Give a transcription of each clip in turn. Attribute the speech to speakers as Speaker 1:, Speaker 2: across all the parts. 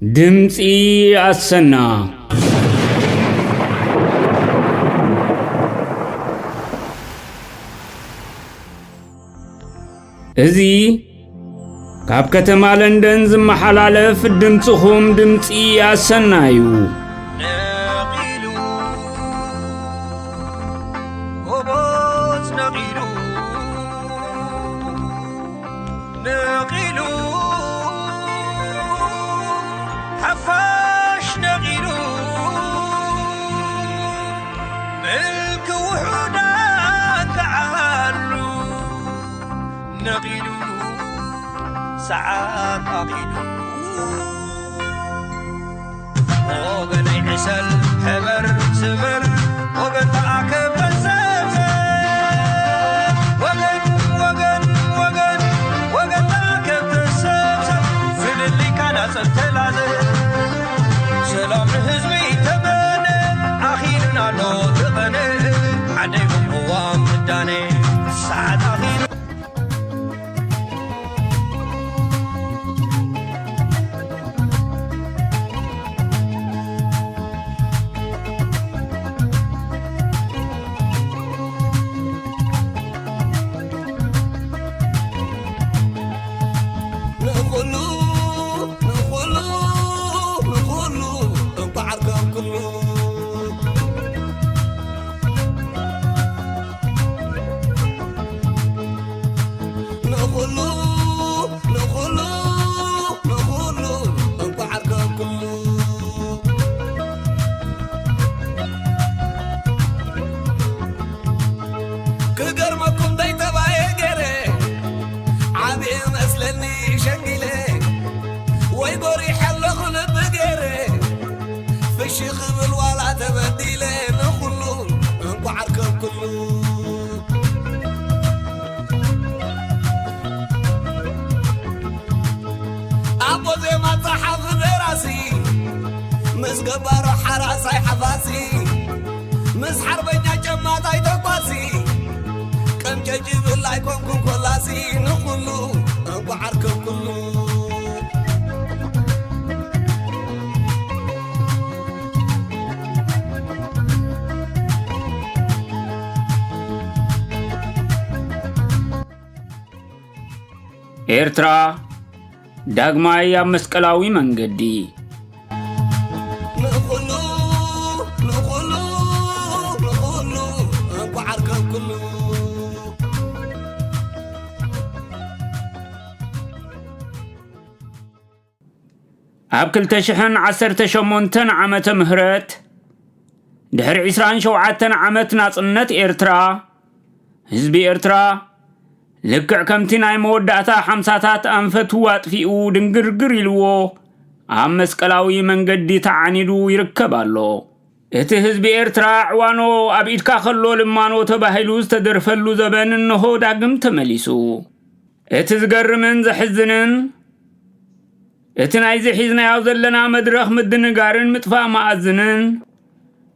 Speaker 1: دمسي السنة ازي كاب كتما لندن زم حلالف دمصهم دمسي السنايو
Speaker 2: حفاش نغيلو ملك وحدان تعالو نغيلو ساعات أغيلو وغن عسل حبر سبر وغن تعاكب الزبزب وغن تعاكب الزبزب في اللي كان سلتلازب سلام حزبي تبنى أخيرنا لو تغنى عديكم هو مداني سعد أخير الشيخ بالولا تبديله نخلو بعركم كله أبو زي ما صحف براسي مسقبر حراسي حفاسي مس حربنا جماعة تقاسي كم جيب الله يكون كلاسي نخلو بعركم كله
Speaker 1: ኤርትራ ዳግማይ መስቀላዊ መንገዲ ኣብ 2018 ዓመተ ምህረት ድሕሪ 27 ዓመት ናጽነት ኤርትራ ህዝቢ ኤርትራ لكع كمتنا مودعتا حمساتات أنفتو واتفئو دنگرگر إلوو عام مسكلاوي من قد تعاندو يركبالو ات حزب إرترا عوانو أبئد كاخلو لمانو تباهلوز تدرفلو زبن انهو داقم تمليسو ات زقر من زحزنن اتنا ايزي حزنا يوزلنا مدرخ مدنقارن متفا مأزنن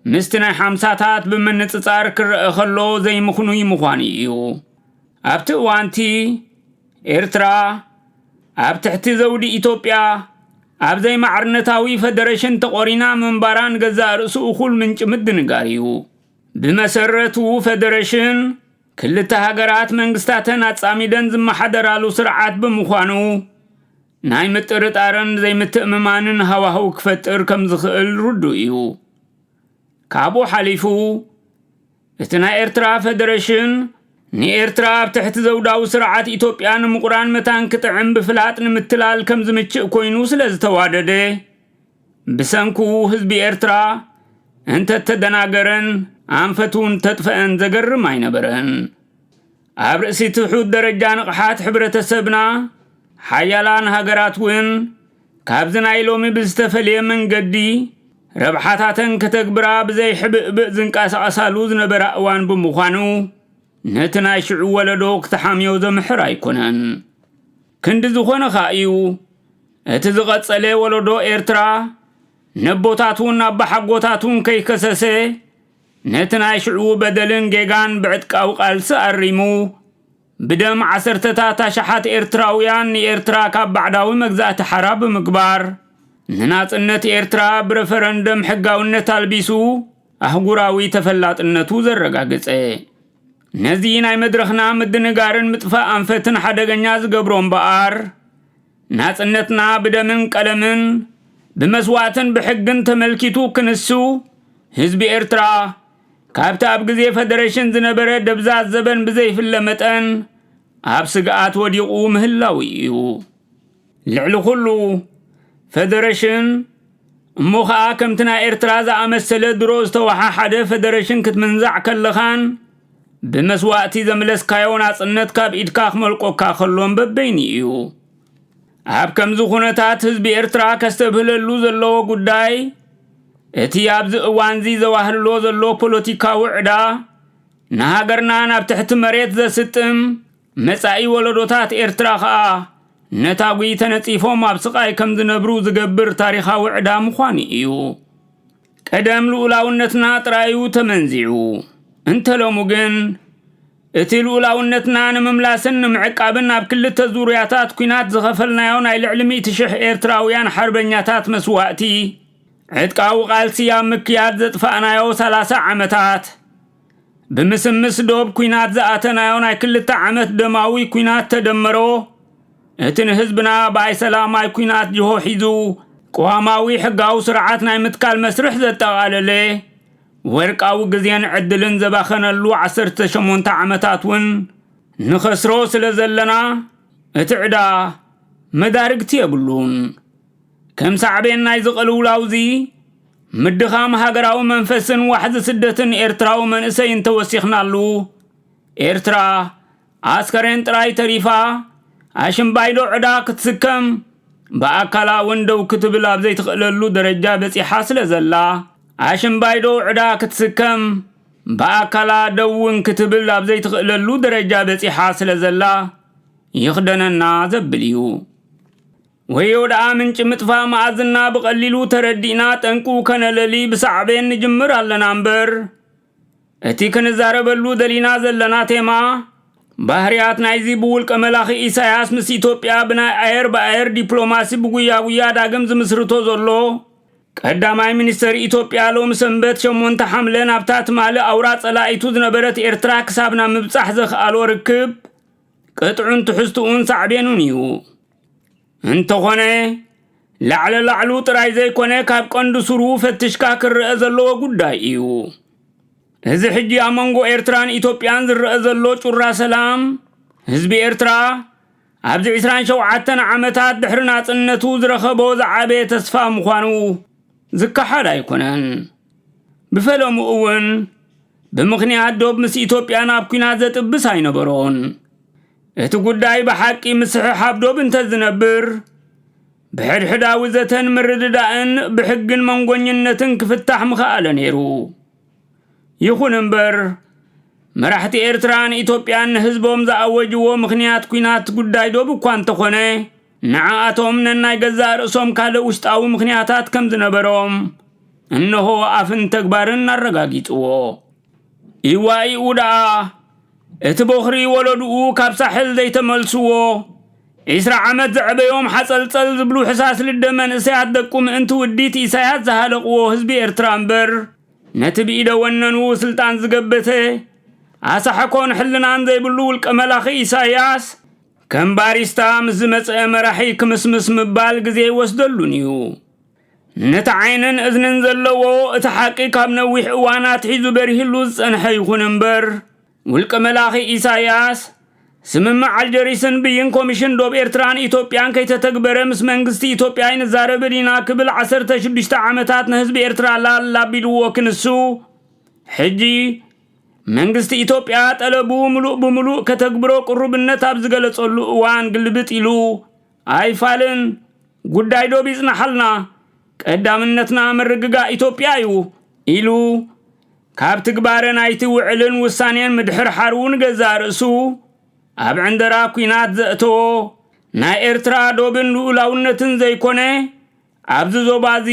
Speaker 1: مستنا حمساتات بمن نتصار كرأخلو زي مخنوي مخوانيو أبت وانتي إرترا أبتحت زودي إثيوبيا أبزي معرنتاوي فدرشن تقورينا من باران غزا رسو أخول من جمد نقاريو بمسرتو فدرشن كل تهاجرات منغستاتن أتصاميدن زم حدرالو سرعات بمخوانو ناي متقرط آرن زي متأممانن هواهو كفتر كم زخل ردو إيو كابو حليفو اتنا إرترا فدرشن ني إرترا بتحت زوداو سرعات إثيوبيان مقران متان كتعن بفلاتن متلال كم زمتشئ كوينو سلز توادده بسنكو حزبي إرترا انت تدناغرن أنفتون تطفئن زقر ما ينبرن أبرئسي تحود درجان قحات حبرة السبنا حيالان هاقرات وين كابزنا إلومي بزتفلي من قدي ربحاتاتن كتقبرا بزي حبئ بئزنكاس أسالوز نبرا أوان بمخانو نتنا شعو ولدوك تحاميو زمحر ايكونن كند زخون خائيو اتزغط صلي ولدو إرترا نبوتاتون نبحقوتاتون كي كسسي نتنا شعو بدلن جيغان بعدك أو قالس أريمو بدم عسرتتا شحات إرتراويان إرترا كاب بعداوي مجزات حراب مقبار ንናጽነት ኤርትራ ብረፈረንደም ሕጋውነት አልቢሱ አህጉራዊ ተፈላጥነቱ ዘረጋገጸ። ነዚ ናይ መድረኽና ምድንጋርን ምጥፋእ አንፈትን ሓደገኛ ዝገብሮም በአር ናጽነትና ብደምን ቀለምን ብመስዋዕትን ብሕግን ተመልኪቱ ክንሱ ህዝቢ ኤርትራ ካብቲ ኣብ ግዜ ፌደሬሽን ዝነበረ ደብዛዝ ዘበን ብዘይፍለ መጠን ኣብ ስግኣት ወዲቑ ምህላው እዩ። ልዕሊ ኩሉ ፌደሬሽን እሞ ከዓ ከምቲ ናይ ኤርትራ ዝኣመሰለ ድሮ ዝተወሓሓደ ፌደሬሽን ክትምንዛዕ ከለኻን ብመስዋዕቲ ዘምለስካዮ ናጽነት ካብ ኢድካ ክመልቆካ ከሎን በበይኒ እዩ። ኣብ ከምዚ ኩነታት ህዝቢ ኤርትራ ከስተብህለሉ ዘለዎ ጉዳይ እቲ ኣብዚ እዋንዚ ዘዋህልሎ ዘሎ ፖለቲካዊ ዕዳ ንሃገርና ናብ ትሕቲ መሬት ዘስጥም መጻኢ ወለዶታት ኤርትራ ከዓ ነታጉይ ተነጺፎም ኣብ ስቃይ ከም ዝነብሩ ዝገብር ታሪኻዊ ዕዳ ምዃኑ እዩ። ቀደም ልኡላውነትና ጥራዩ ተመንዚዑ እንተሎሙ ግን እቲ ልኡላውነትና ንምምላስን ንምዕቃብን ኣብ ክልተ ዙርያታት ኩናት ዝኸፈልናዮ ናይ ልዕሊ 100,000 ኤርትራውያን ሓርበኛታት መስዋዕቲ ዕጥቃዊ ቃልሲ ኣብ ምክያድ ዘጥፋእናዮ 30 ዓመታት ብምስምስ ዶብ ኩናት ዝኣተናዮ ናይ 2 ዓመት ደማዊ ኩናት ተደመሮ እቲ ንህዝብና ብኣይ ሰላማይ ኩናት ጅሆ ሒዙ ቋማዊ ሕጋዊ ስርዓት ናይ ምትካል መስርሕ ዘጠቓለለ ወርቃዊ ግዜን ዕድልን ዘባኸነሉ 18 ዓመታት ውን ንኸስሮ ስለ ዘለና እቲ ዕዳ መዳርግቲ የብሉን። ከም ሳዕቤን ናይ ዝቕልውላውዚ ምድኻም ሃገራዊ መንፈስን ዋሕዚ ስደትን ኤርትራዊ መንእሰይ እንተወሲኽናሉ ኤርትራ ኣስከሬን ጥራይ ተሪፋ ኣሽምባይዶ ዕዳ ክትስከም ብኣካላ ወንደው ክትብል ኣብ ዘይትኽእለሉ ደረጃ በፂሓ ስለ ዘላ ኣሽምባይዶ ዕዳ ክትስከም ብኣካላ ደውን ክትብል ኣብ ዘይትኽእለሉ ደረጃ በፂሓ ስለ ዘላ ይኽደነና ዘብል እዩ። ወዮ ደኣ ምንጭ ምጥፋእ መኣዝና ብቐሊሉ ተረዲእና ጠንቁ ከነለሊ ብሳዕቤን ንጅምር ኣለና እምበር እቲ ክንዛረበሉ ደሊና ዘለና ቴማ ባህርያት ናይዚ ብውልቀ መላኺ ኢሳያስ ምስ ኢትዮጵያ ብናይ ኣየር ብኣየር ዲፕሎማሲ ብጉያ ዳግም ዝምስርቶ ዘሎ ቀዳማይ ሚኒስተር ኢትዮጵያ ሎም ሰንበት 8 ሐምለ ናብታ ትማሊ ኣውራ ጸላኢቱ ዝነበረት ኤርትራ ክሳብና ምብጻሕ ዘኽኣሎ ርክብ ቅጥዑን ትሕዝትኡን ሳዕቤኑን እዩ። እንተኾነ ላዕሉ ጥራይ ዘይኮነ ካብ ቀንዲ ስሩ ፈትሽካ ክርአ ዘለዎ ጉዳይ እዩ። እዚ ሕጂ ኣብ መንጎ ኤርትራን ኢትዮጵያን ዝርአ ዘሎ ጩራ ሰላም ህዝቢ ኤርትራ ኣብዚ 27 ዓመታት ድሕሪ ናጽነቱ ዝረኸቦ ዝዓበየ ተስፋ ምዃኑ ዝከሓድ ኣይኮነን። ብፈለሙ እውን ብምኽንያት ዶብ ምስ ኢትዮጵያ ናብ ኩናት ዘጥብስ ኣይነበሮን። እቲ ጉዳይ ብሓቂ ምስሕሓብ ዶብ እንተዝነብር ብሕድሕዳዊ ዘተን ምርድዳእን ብሕግን መንጎኝነትን ክፍታሕ ምኽኣለ ነይሩ። ይኹን እምበር መራሕቲ ኤርትራን ኢትዮጵያን ንህዝቦም ዝኣወጅዎ ምኽንያት ኩናት ጉዳይ ዶብ እኳ እንተኾነ ንዓኣቶም ነናይ ገዛእ ርእሶም ካልእ ውሽጣዊ ምኽንያታት ከም ዝነበሮም እነሆ ኣፍን ተግባርን ኣረጋጊፅዎ። ኢዋኢኡ ደኣ እቲ በኽሪ ወለድኡ ካብ ሳሕል ዘይተመልስዎ 20 ዓመት ዘዕበዮም ሓጸልጸል ዝብሉ ሕሳስ ልደ መንእሰያት ደቁ ምእንቲ ውዲት ኢሳያስ ዝሃለቕዎ ህዝቢ ኤርትራ እምበር ነቲ ብኢደ ወነኑ ስልጣን ዝገበተ ኣሳሕኮን ሕልናን ዘይብሉ ውልቀ መላኺ ኢሳያስ ከም ባሪስታ ምስ ዝመጽአ መራሒ ክምስምስ ምባል ግዜ ይወስደሉን እዩ። ነቲ ዓይንን እዝንን ዘለዎ እቲ ሓቂ ካብ ነዊሕ እዋናት ሒዙ በሪህሉ ዝጸንሐ ይኹን እምበር ውልቀ መላኺ ኢሳያስ ስምምዕ አልጀሪስን ብይን ኮሚሽን ዶብ ኤርትራን ኢትዮጵያን ከይተተግበረ ምስ መንግስቲ ኢትዮጵያ ይንዛረብ ኢና ክብል 16 ዓመታት ንህዝቢ ኤርትራ ላላቢልዎ ክንሱ ሕጂ መንግስቲ ኢትዮጵያ ጠለቡ ሙሉእ ብሙሉእ ከተግብሮ ቅሩብነት ኣብ ዝገለጸሉ እዋን ግልብጥ ኢሉ ኣይፋልን ጉዳይ ዶብ ይጽናሐልና ቀዳምነትና ምርግጋ ኢትዮጵያ እዩ ኢሉ ካብ ትግባረ ናይቲ ውዕልን ውሳኔን ምድሕር ሓሩን ገዛእ ርእሱ ኣብ ዕንደራ ኩናት ዘእተዎ ናይ ኤርትራ ዶብን ልኡላውነትን ዘይኮነ ኣብዚ ዞባዚ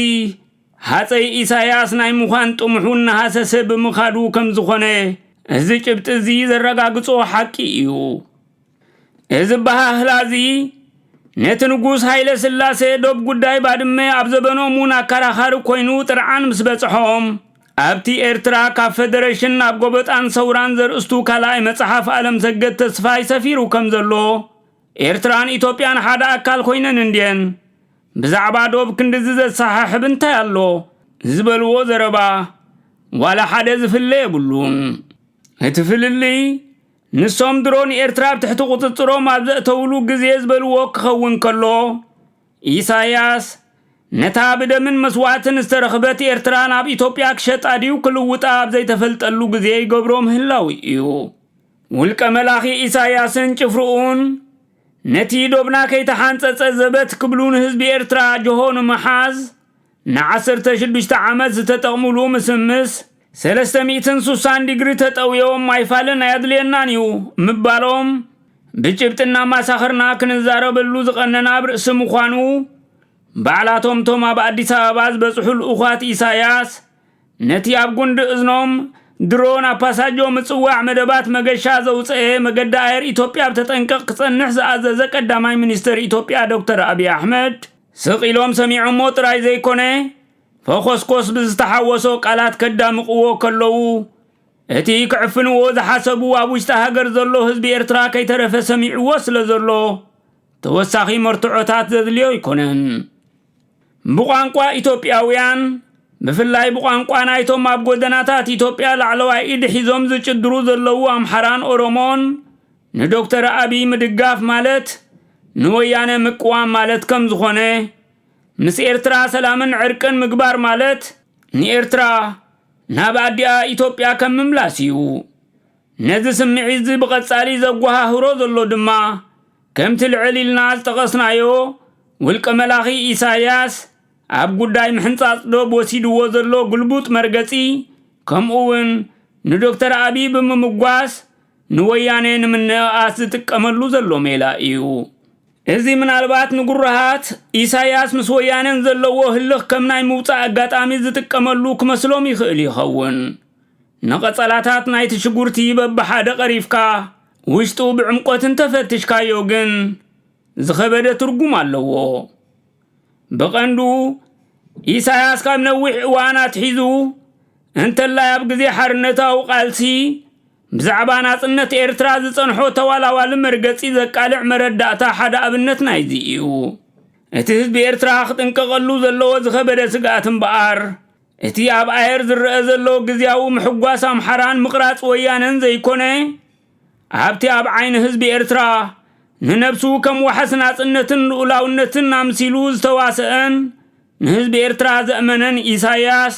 Speaker 1: ሃፀይ ኢሳያስ ናይ ምዃን ጥሙሑን ናሃሰሰ ብምኻዱ ከም ዝኾነ እዚ ጭብጢ እዚ ዘረጋግጾ ሓቂ እዩ። እዚ ባህላዚ ነትንጉስ ኃይለ ስላሴ ዶብ ጉዳይ ባድመ አብዘበኖሙን አካራኻሪ ኮይኑ ጥርዓን ምስ በጽሖም ኣብቲ ኤርትራ ካብ ፌደሬሽን ናብ ጎበጣን ሰውራን ዘርእስቱ ካልኣይ መጽሓፍ ዓለም ሰገድ ተስፋይ ሰፊሩ ከም ዘሎ ኤርትራን ኢትዮጵያን ሓደ ኣካል ኮይነን እንድየን ብዛዕባ ዶብ ክንድዚ ዘሰሓሕብ እንታይ ኣሎ ዝበልዎ ዘረባ ዋላ ሓደ ዝፍለ የብሉን እቲ ፍልሊ ንሶም ድሮን ኤርትራ ብትሕቲ ቁጥጥሮም ኣብ ዘእተውሉ ግዜ ዝበልዎ ክኸውን ከሎ ኢሳያስ ነታ ብደምን መስዋዕትን ዝተረኽበት ኤርትራ ናብ ኢትዮጵያ ክሸጣ ድዩ ክልውጣ ኣብ ዘይተፈልጠሉ ግዜ ይገብሮ ምህላው እዩ ውልቀ መላኺ ኢሳያስን ጭፍርኡን ነቲ ዶብና ከይተሓንፀፀ ዘበት ክብሉን ህዝቢ ኤርትራ ጆሆኑ መሓዝ ን16 ዓመት ዝተጠቕሙሉ ምስምስ 360 ዲግሪ ተጠውዮም አይፋለን አያድልየናን እዩ ምባሎም ብጭብጥና ማሳኸርና ክንዛረበሉ ዝቀነና ብርእስ ምዃኑ ባዕላቶም ቶም ኣብ አዲስ አበባ ዝበጽሑል እዃት ኢሳያስ ነቲ ኣብ ጉንዲ እዝኖም ድሮን አፓሳጆ ምጽዋዕ መደባት መገሻ ዘውፅአ መገዳ አየር ኢትዮጵያ ብተጠንቀቕ ክጸንሕ ዝኣዘዘ ቀዳማይ ሚኒስትር ኢትዮጵያ ዶክተር አብይ አሕመድ ስቂሎም ሰሚዖሞ ጥራይ ዘይኮነ ፈኾስኮስ ብዝተሓወሶ ቃላት ከዳምቕዎ ከለዉ እቲ ክዕፍንዎ ዝሓሰቡ ኣብ ውሽጢ ሃገር ዘሎ ህዝቢ ኤርትራ ከይተረፈ ሰሚዕዎ ስለ ዘሎ ተወሳኺ መርትዖታት ዘድልዮ ይኮነን ብቋንቋ ኢትዮጵያውያን ብፍላይ ብቋንቋ ናይቶም ኣብ ጎደናታት ኢትዮጵያ ላዕለዋይ ኢድ ሒዞም ዝጭድሩ ዘለዉ ኣምሓራን ኦሮሞን ንዶክተር አብይ ምድጋፍ ማለት ንወያነ ምቅዋም ማለት ከም ዝኾነ ምስ ኤርትራ ሰላምን ዕርቅን ምግባር ማለት ንኤርትራ ናብ ኣዲኣ ኢትዮጵያ ከም ምምላስ እዩ ነዚ ስምዒት ብቐጻሊ ዘጓሃህሮ ዘሎ ድማ ከምቲ ልዕል ኢልና ዝጠቐስናዮ ውልቀ መላኺ ኢሳያስ ኣብ ጉዳይ ምሕንጻጽ ዶብ ወሲድዎ ዘሎ ግልቡጥ መርገጺ ከምኡውን ንዶክተር አብይ ብምምጓስ ንወያነ ንምንኣስ ዝጥቀመሉ ዘሎ ሜላ እዩ እዚ ምናልባት ንጉራሃት ኢሳያስ ምስ ወያነን ዘለዎ ህልኽ ከም ናይ ምውፃእ ኣጋጣሚ ዝጥቀመሉ ክመስሎም ይኽእል ይኸውን ነቐጸላታት ናይቲ ሽጉርቲ በብሓደ ቀሪፍካ ውሽጡ ብዕምቆትን ተፈትሽካዮ ግን ዝኸበደ ትርጉም ኣለዎ በቐንዱ ኢሳያስ ካብ ነዊሕ እዋናት ሒዙ እንተላይ ኣብ ግዜ ሓርነታዊ ቃልሲ ብዛዕባ ናጽነት ኤርትራ ዝጸንሖ ተዋላዋሊ መርገጺ ዘቃልዕ መረዳእታ ሓደ ኣብነት ናይዚ እዩ እቲ ህዝቢ ኤርትራ ክጥንቀቐሉ ዘለዎ ዝኸበደ ስጋኣት እምበኣር እቲ ኣብ ኣየር ዝርአ ዘሎ ግዜያዊ ምሕጓስ ኣምሓራን ምቕራጽ ወያነን ዘይኮነ ኣብቲ ኣብ ዓይኒ ህዝቢ ኤርትራ ንነብሱ ከም ዋሕስ ናጽነትን ልኡላውነትን ኣምሲሉ ዝተዋስአን ንህዝቢ ኤርትራ ዘእመነን ኢሳያስ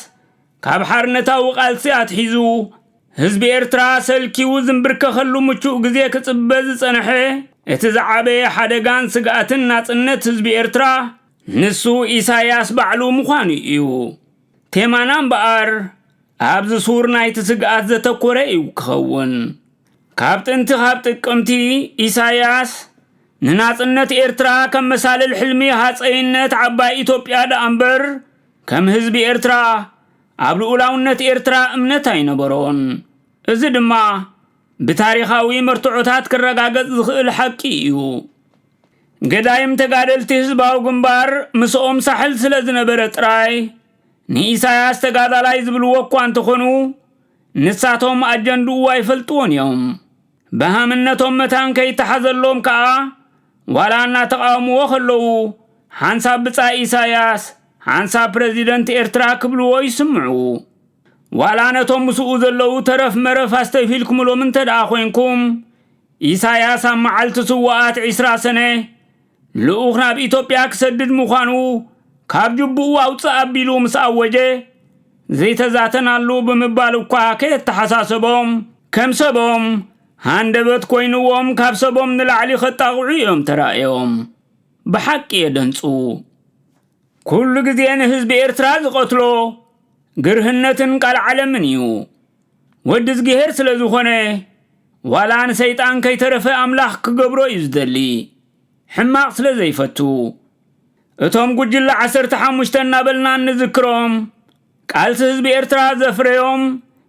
Speaker 1: ካብ ሓርነታዊ ቃልሲ ኣትሒዙ ህዝቢ ኤርትራ ሰልኪው ዝንብርከኸሉ ምቹእ ግዜ ክጽበ ዝጸንሐ እቲ ዝዓበየ ሓደጋን ስጋኣትን ናጽነት ህዝቢ ኤርትራ ንሱ ኢሳያስ ባዕሉ ምዃኑ እዩ ቴማና እምበኣር ኣብ ዝሱር ናይቲ ስጋኣት ዘተኮረ እዩ ክኸውን ካብ ጥንቲ ካብ ጥቅምቲ ኢሳያስ ንናጽነት ኤርትራ ከም መሳልል ሕልሚ ሃፀይነት ዓባይ ኢትዮጵያ ዳእምበር ከም ህዝቢ ኤርትራ ኣብ ልኡላውነት ኤርትራ እምነት ኣይነበሮን እዚ ድማ ብታሪኻዊ መርትዖታት ክረጋገጽ ዝኽእል ሓቂ እዩ ገዳይም ተጋደልቲ ህዝባዊ ግንባር ምስኦም ሳሕል ስለ ዝነበረ ጥራይ ንኢሳያስ ተጋዳላይ ዝብልዎ እኳ እንተኾኑ ንሳቶም ኣጀንድኡ ኣይፈልጥዎን እዮም በሃምነቶም መታን ከይተሓዘሎም ከዓ ዋላ እናተቃወምዎ ከለዉ ሓንሳብ ብጻይ ኢሳያስ ሓንሳብ ፕሬዚደንት ኤርትራ ክብልዎ ይስምዑ ዋላ ነቶም ምስኡ ዘለዉ ተረፍ መረፍ ኣስተይፊልኩምሎም እንተደኣ ኮይንኩም ኢሳያስ ኣብ መዓልቲ ስዋኣት 20 ሰነ ልኡኽ ናብ ኢትዮጵያ ክሰድድ ምዃኑ ካብ ጅቡኡ ኣውፅእ ኣቢሉ ምስ ኣወጀ ዘይተዛተናሉ ብምባል እኳ ከየተሓሳሰቦም ከም ሰቦም ሃንደበት ኮይንዎም ካብ ሰቦም ንላዕሊ ኸጣቕዑ እዮም ተራእዮም ብሓቂ የደንፁ ኩሉ ግዜ ንህዝቢ ኤርትራ ዝቐትሎ ግርህነትን ቃል ዓለምን እዩ ወዲ ዝግሄር ስለ ዝኾነ ዋላ ንሰይጣን ከይተረፈ ኣምላኽ ክገብሮ እዩ ዝደሊ ሕማቕ ስለ ዘይፈቱ እቶም ጉጅለ 15 እናበልና ንዝክሮም ቃልሲ ህዝቢ ኤርትራ ዘፍረዮም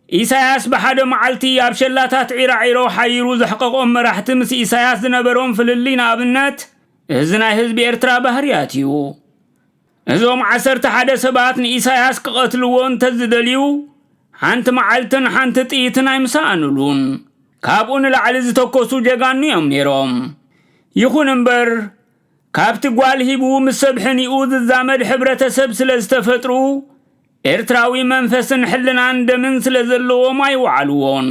Speaker 1: ኢሳያስ በሓደ መዓልቲ ኣብ ሸላታት ዒራዒሮ ሓይሩ ዘሕቀቆም መራሕቲ ምስ ኢሳያስ ዝነበሮም ፍልሊ ንኣብነት እዝናይ ህዝቢ ኤርትራ ባህርያትዩ እዞም 11 ሰባት ንኢሳያስ ክቐትልዎን ተዝደልዩ ሓንቲ መዓልትን ሓንቲ ጥይትን ኣይምሳኣንሉን ካብኡ ንላዕሊ ዝተኮሱ ጀጋኑ እዮም ነይሮም ይኹን እምበር ካብቲ ጓል ሂቡ ምስ ሰብሕኒኡ ዝዛመድ ሕብረተሰብ ስለ ዝተፈጥሩ ኤርትራዊ መንፈስን ሕልናን ደምን ስለ ዘለዎም ኣይወዓልዎን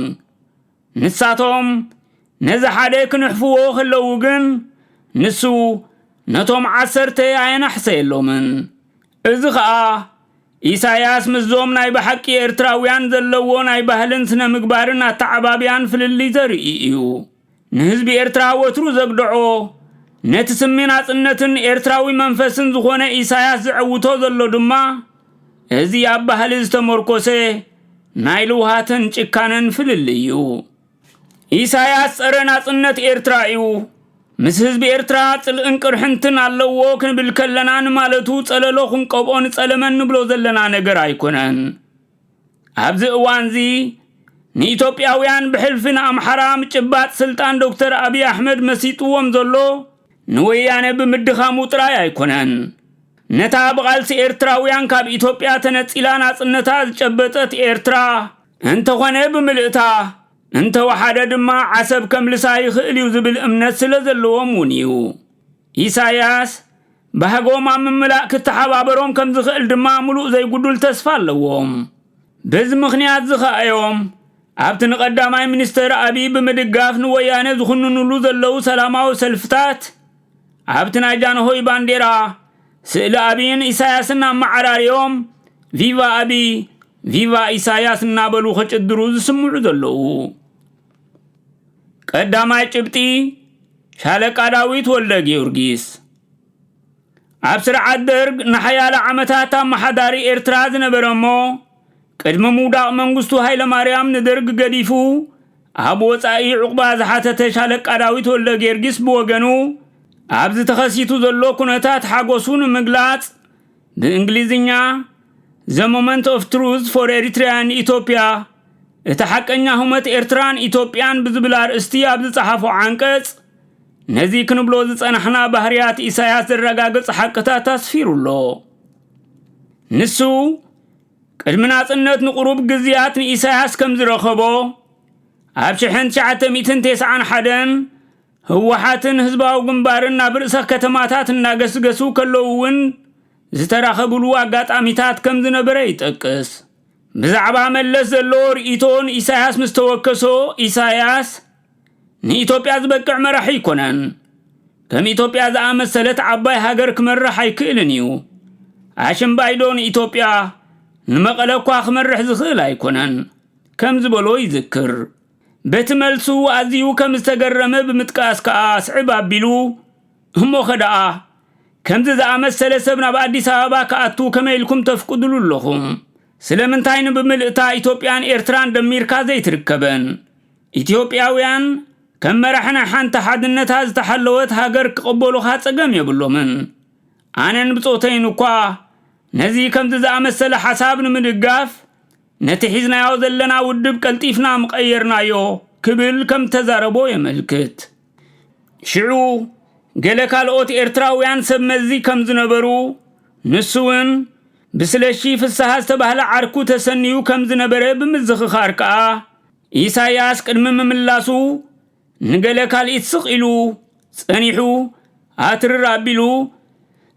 Speaker 1: ንሳቶም ነዚ ሓደ ክንሕፍዎ ከለዉ ግን ንሱ ነቶም 10 ኣየናሕሰየሎምን እዚ ኸኣ ኢሳያስ ምዞም ናይ በሓቂ ኤርትራውያን ዘለዎ ናይ ባህልን ስነ ምግባርን ኣተዓባብያን ፍልሊ ዘርኢ እዩ ንህዝቢ ኤርትራ ወትሩ ዘግድዖ ነቲ ስሚ ናጽነትን ኤርትራዊ መንፈስን ዝኾነ ኢሳያስ ዝዕውቶ ዘሎ ድማ እዚ ኣብ ባህሊ ዝተመርኮሰ ናይ ልውሃትን ጭካነን ፍልሊ እዩ ኢሳያስ ጸረ ናጽነት ኤርትራ እዩ ምስ ህዝቢ ኤርትራ ጽልእን ቅርሕንትን ኣለዎ ክንብል ከለና ንማለቱ ጸለሎ ክንቀብኦን ጸለመን ንብሎ ዘለና ነገር ኣይኮነን ኣብዚ እዋንዚ ንኢትዮጵያውያን ብሕልፊ ንኣምሓራ ምጭባጥ ስልጣን ዶክተር አብይ አሕመድ መሲጥዎም ዘሎ ንወያነ ብምድኻሙ ጥራይ ኣይኮነን ነታ ብቓልሲ ኤርትራውያን ካብ ኢትዮጵያ ተነጺላ ናጽነታ ዝጨበጠት ኤርትራ እንተኾነ ብምልእታ እንተወሓደ ድማ ዓሰብ ከምልሳ ይኽእል እዩ ዝብል እምነት ስለ ዘለዎም እውን እዩ ኢሳያስ ባህጎም ኣብ ምምላእ ክትሓባበሮም ከም ዝኽእል ድማ ሙሉእ ዘይጉዱል ተስፋ ኣለዎም በዚ ምኽንያት ዝኸኣዮም ኣብቲ ንቐዳማይ ሚኒስትር አብይ ብምድጋፍ ንወያነ ዝኹንንሉ ዘለው ሰላማዊ ሰልፍታት ኣብቲ ናይ ጃንሆይ ባንዴራ ስእሊ አብይን ኢሳያስን ኣመዓራርዮም ቪቫ አብይ ቪቫ ኢሳያስ እናበሉ ኸጭድሩ ዝስምዑ ዘለው ቀዳማይ ጭብጢ ሻለቃ ዳዊት ወልደ ጊዮርጊስ ኣብ ስርዓት ደርግ ንሓያለ ዓመታት ኣመሓዳሪ ኤርትራ ዝነበረ እሞ ቅድሚ ምውዳቕ መንግስቱ ሃይለማርያም ንደርግ ገዲፉ ኣብ ወፃኢ ዕቑባ ዝሓተተ ሻለቃ ዳዊት ወልደ ጊዮርጊስ ብወገኑ ኣብዚ ተኸሲቱ ዘሎ ኩነታት ሓጎሱ ንምግላጽ ብእንግሊዝኛ The Moment of Truth for Eritrea and Ethiopia እቲ ሓቀኛ ሁመት ኤርትራን ኢትዮጵያን ብዝብል ኣርእስቲ ኣብ ዝጸሓፎ ዓንቀጽ ነዚ ክንብሎ ዝጸናሕና ባህርያት ኢሳያስ ዝረጋገጽ ሓቅታት ኣስፊሩሎ ንሱ ቅድሚ ናጽነት ንቁሩብ ግዝያት ንኢሳያስ ከም ዝረኸቦ ኣብ 1991 ህወሓትን ህዝባዊ ግንባርን ናብ ርእሰ ከተማታት እናገስገሱ ከለዉ እውን ዝተራኸብሉ ኣጋጣሚታት ከም ዝነበረ ይጠቅስ ብዛዕባ መለስ ዘሎ ርእቶን ኢሳያስ ምስ ተወከሶ ኢሳያስ ንኢትዮጵያ ዝበቅዕ መራሒ ይኮነን ከም ኢትዮጵያ ዝኣመሰለት ዓባይ ሃገር ክመርሕ ኣይክእልን እዩ ኣሽምባይዶ ንኢትዮጵያ ንመቐለ እኳ ክመርሕ ዝኽእል ኣይኮነን ከም ዝበሎ ይዝክር በቲ መልሱ ኣዝዩ ከም ዝተገረመ ብምጥቃስ ከዓ ስዕብ ኣቢሉ እሞ ኸደኣ ከምዚ ዝኣመሰለ ሰብ ናብ ኣዲስ ኣበባ ከኣቱ ከመይ ኢልኩም ተፍቅድሉ ኣለኹም ስለምንታይ ንብምልእታ ኢትዮጵያን ኤርትራን ደሚርካ ዘይትርከበን ኢትዮጵያውያን ከም መራሕና ሓንቲ ሓድነታ ዝተሓለወት ሃገር ክቕበሉኻ ጸገም የብሎምን ኣነን ብጾተይን እኳ ነዚ ከምዚ ዝኣመሰለ ሓሳብ ንምድጋፍ ነቲ ሒዝናዮ ዘለና ውድብ ቀልጢፍና ምቐየርናዮ ክብል ከም ተዛረቦ የመልክት ሽዑ ገለ ካልኦት ኤርትራውያን ሰብ መዚ ከም ዝነበሩ ንሱውን ብስለሺ ፍስሓ ዝተባህለ ዓርኩ ተሰንዩ ከም ዝነበረ ብምዝኽኻር ከዓ ኢሳያስ ቅድሚ ምምላሱ ንገለ ካልኢት ስቕ ኢሉ ጸኒሑ ኣትርር ኣቢሉ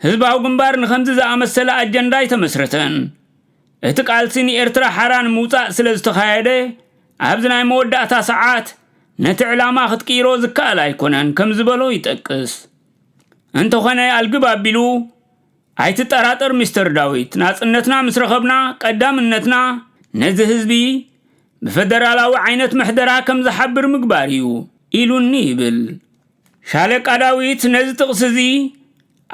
Speaker 1: ህዝባዊ ግንባር ንኸምዚ ዝኣመሰለ ኣጀንዳ ይተመስረተን እቲ ቃልሲ ንኤርትራ ሓራን ምውፃእ ስለ ዝተኻየደ ኣብዚ ናይ መወዳእታ ሰዓት ነቲ ዕላማ ክትቅይሮ ዝከኣል ኣይኮነን ከም ዝበሎ ይጠቅስ እንተኾነ ኣልግብ ኣቢሉ ኣይትጠራጠር ሚስተር ዳዊት ናጽነትና ምስ ረኸብና ቀዳምነትና ነዚ ህዝቢ ብፌደራላዊ ዓይነት ምሕደራ ከም ዝሓብር ምግባር እዩ ኢሉኒ ይብል ሻለቃ ዳዊት ነዚ ጥቕሲ እዚ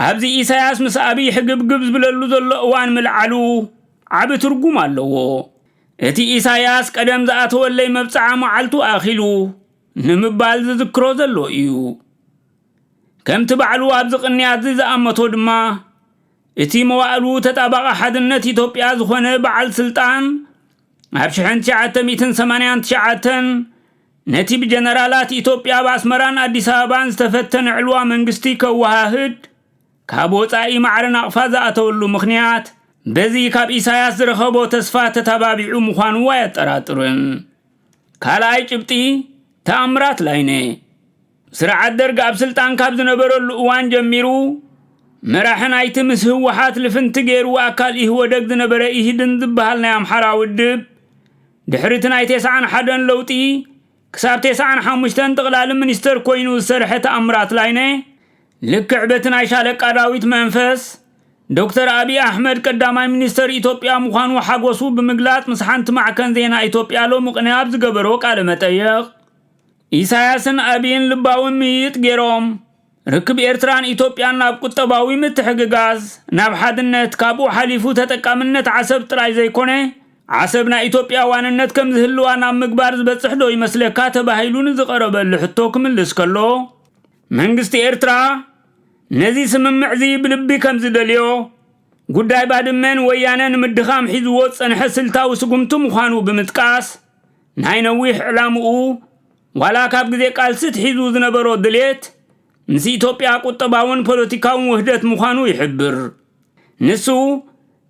Speaker 1: ኣብዚ ኢሳያስ ምስ አብይ ሕግብግብ ዝብለሉ ዘሎ እዋን ምልዓሉ ዓብ ትርጉም ኣለዎ እቲ ኢሳያስ ቀደም ዝኣተወለይ መብፅዓ መዓልቱ ኣኺሉ ንምባል ዝዝክሮ ዘሎ እዩ ከምቲ ባዕሉ ኣብዚ ቅንያት ዝኣመቶ ድማ እቲ መዋዕሉ ተጣባቐ ሓድነት ኢትዮጵያ ዝኾነ በዓል ስልጣን ኣብ 1989 ነቲ ብጀነራላት ኢትዮጵያ በአስመራን አዲስ አበባን ዝተፈተነ ዕልዋ መንግስቲ ከዋሃህድ ካብ ወፃኢ ማዕረን አቕፋ ዝኣተወሉ ምኽንያት በዚ ካብ ኢሳያስ ዝረኸቦ ተስፋ ተታባቢዑ ምዃኑ ኣየጠራጥርን። ካልኣይ ጭብጢ ተኣምራት ላይነ ስርዓት ደርግ ኣብ ስልጣን ካብ ዝነበረሉ እዋን ጀሚሩ መራሒ ናይቲ ምስ ህወሓት ልፍንቲ ገይሩ ኣካል ኢህወደግ ዝነበረ ኢህድን ዝበሃል ናይ ኣምሓራ ውድብ ድሕሪ ናይ 91 ለውጢ ክሳብ 95 ጠቕላሊ ሚኒስተር ኮይኑ ዝሰርሐ ተኣምራት ላይነ ልክዕ በቲ ናይ ሻለቃ ዳዊት መንፈስ ዶክተር አብይ አሕመድ ቀዳማይ ሚኒስተር ኢትዮጵያ ምዃኑ ሓጎሱ ብምግላጽ ምስ ሓንቲ ማዕከን ዜና ኢትዮጵያ ሎሚ ቅንያብ ዝገበሮ ቃለ መጠይቕ ኢሳያስን አብይን ልባዊ ምይጥ ገይሮም ርክብ ኤርትራን ኢትዮጵያን ናብ ቁጠባዊ ምትሕግጋዝ ናብ ሓድነት ካብኡ ሓሊፉ ተጠቃምነት ዓሰብ ጥራይ ዘይኮነ ዓሰብና ኢትዮጵያ ዋንነት ከም ዝህልዋ ናብ ምግባር ዝበጽሕ ዶ ይመስለካ ተባሂሉን ዝቐረበሉ ሕቶ ክምልስ ከሎ መንግስቲ ኤርትራ ነዚ ስምምዕ ዚ ብልቢ ከም ዝደልዮ ጉዳይ ባድመን ወያነን ምድኻም ሒዝዎ ጸንሐ ስልታዊ ስጉምቱ ምዃኑ ብምጥቃስ ናይ ነዊሕ ዕላምኡ ዋላ ካብ ግዜ ቃልስት ሒዙ ዝነበሮ ድሌት ምስ ኢትዮጵያ ቁጠባውን ፖለቲካውን ውህደት ምዃኑ ይሕብር። ንሱ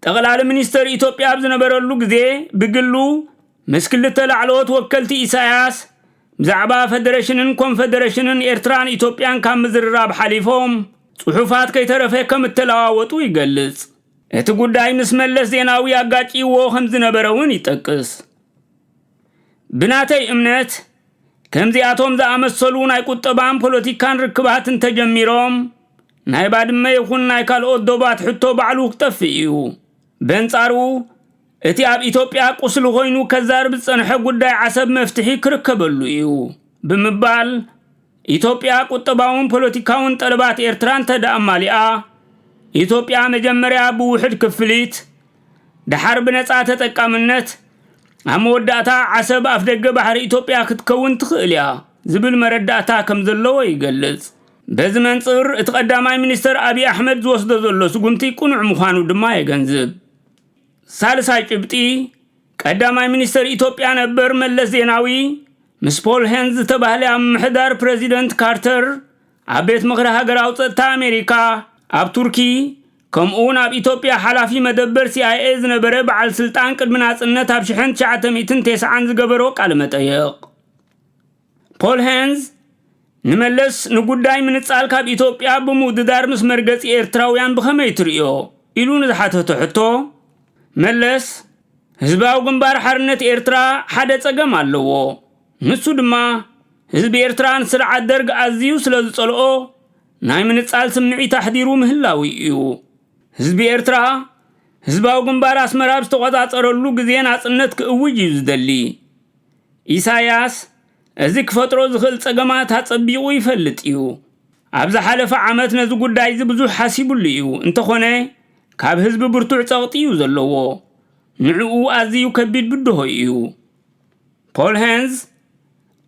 Speaker 1: ጠቕላሊ ሚኒስተር ኢትዮጵያ ዝነበረሉ ግዜ ብግሉ ምስ ክልተ ላዕለዎት ወከልቲ ኢሳያስ ብዛዕባ ፌደሬሽንን ኮንፌደሬሽንን ኤርትራን ኢትዮጵያን ካብ ምዝርራብ ሓሊፎም ጽሑፋት ከይተረፈ ከም እተለዋወጡ ይገልጽ። እቲ ጉዳይ ምስ መለስ ዜናዊ አጋጪዎ ከም ዝነበረውን ይጠቅስ። ብናተይ እምነት ከምዚኣቶም ዝኣመሰሉ ናይ ቁጠባን ፖለቲካን ርክባትን ተጀሚሮም ናይ ባድመ ይኹን ናይ ካልኦት ዶባት ሕቶ ባዕሉ ክጠፍእ እዩ። በንጻሩ እቲ ኣብ ኢትዮጵያ ቁስሊ ኮይኑ ከዛርብ ዝጸንሐ ጉዳይ ዓሰብ መፍትሒ ክርከበሉ እዩ ብምባል ኢትዮጵያ ቁጠባውን ፖለቲካውን ጠለባት ኤርትራን ተዳእማሊኣ ኢትዮጵያ መጀመሪያ ብውሕድ ክፍሊት ድሓር ብነጻ ተጠቃምነት ኣብ መወዳእታ ዓሰብ ኣፍ ደገ ባሕሪ ኢትዮጵያ ክትከውን ትኽእል እያ ዝብል መረዳእታ ከም ዘለዎ ይገልጽ። በዚ መንጽር እቲ ቀዳማይ ሚኒስተር አብይ አሕመድ ዝወስዶ ዘሎ ስጉምቲ ቁኑዕ ምዃኑ ድማ የገንዝብ። ሳልሳይ ጭብጢ ቀዳማይ ሚኒስተር ኢትዮጵያ ነበር መለስ ዜናዊ ምስ ፖል ሄንዝ ዝተባህለ ምሕዳር ፕሬዚደንት ካርተር ኣብ ቤት ምኽሪ ሃገራዊ ጸጥታ ኣሜሪካ ኣብ ቱርኪ ከምኡውን ኣብ ኢትዮጵያ ሓላፊ መደበር CIA ዝነበረ በዓል ስልጣን ቅድሚ ናጽነት ኣብ 1990 ዝገበሮ ቃለ መጠይቕ ፖል ሄንዝ ንመለስ ንጉዳይ ምንጻል ካብ ኢትዮጵያ ብምውድዳር ምስ መርገጺ ኤርትራውያን ብኸመይ ትርእዮ ኢሉ ንዝሓተቶ ሕቶ መለስ ህዝባዊ ግንባር ሓርነት ኤርትራ ሓደ ጸገም ኣለዎ ንሱ ድማ ህዝቢ ኤርትራን ስርዓት ደርግ ኣዝዩ ስለ ዝጸልኦ ናይ ምንጻል ስምዒት ኣሕዲሩ ምህላዊ እዩ። ህዝቢ ኤርትራ ህዝባዊ ግንባር ኣስመራ ዝተቆጻጸረሉ ግዜ ናጽነት ክእውጅ እዩ ዝደሊ። ኢሳያስ እዚ ክፈጥሮ ዝኽእል ጸገማት ኣጸቢቑ ይፈልጥ እዩ። ኣብ ዝሓለፈ ዓመት ነዚ ጉዳይ ብዙሕ ሓሲቡሉ እዩ እንተኾነ ካብ ህዝቢ ብርቱዕ ጸቕጢ እዩ ዘለዎ ንዕኡ ኣዝዩ ከቢድ ብድሆ እዩ። ፖል ሄንዝ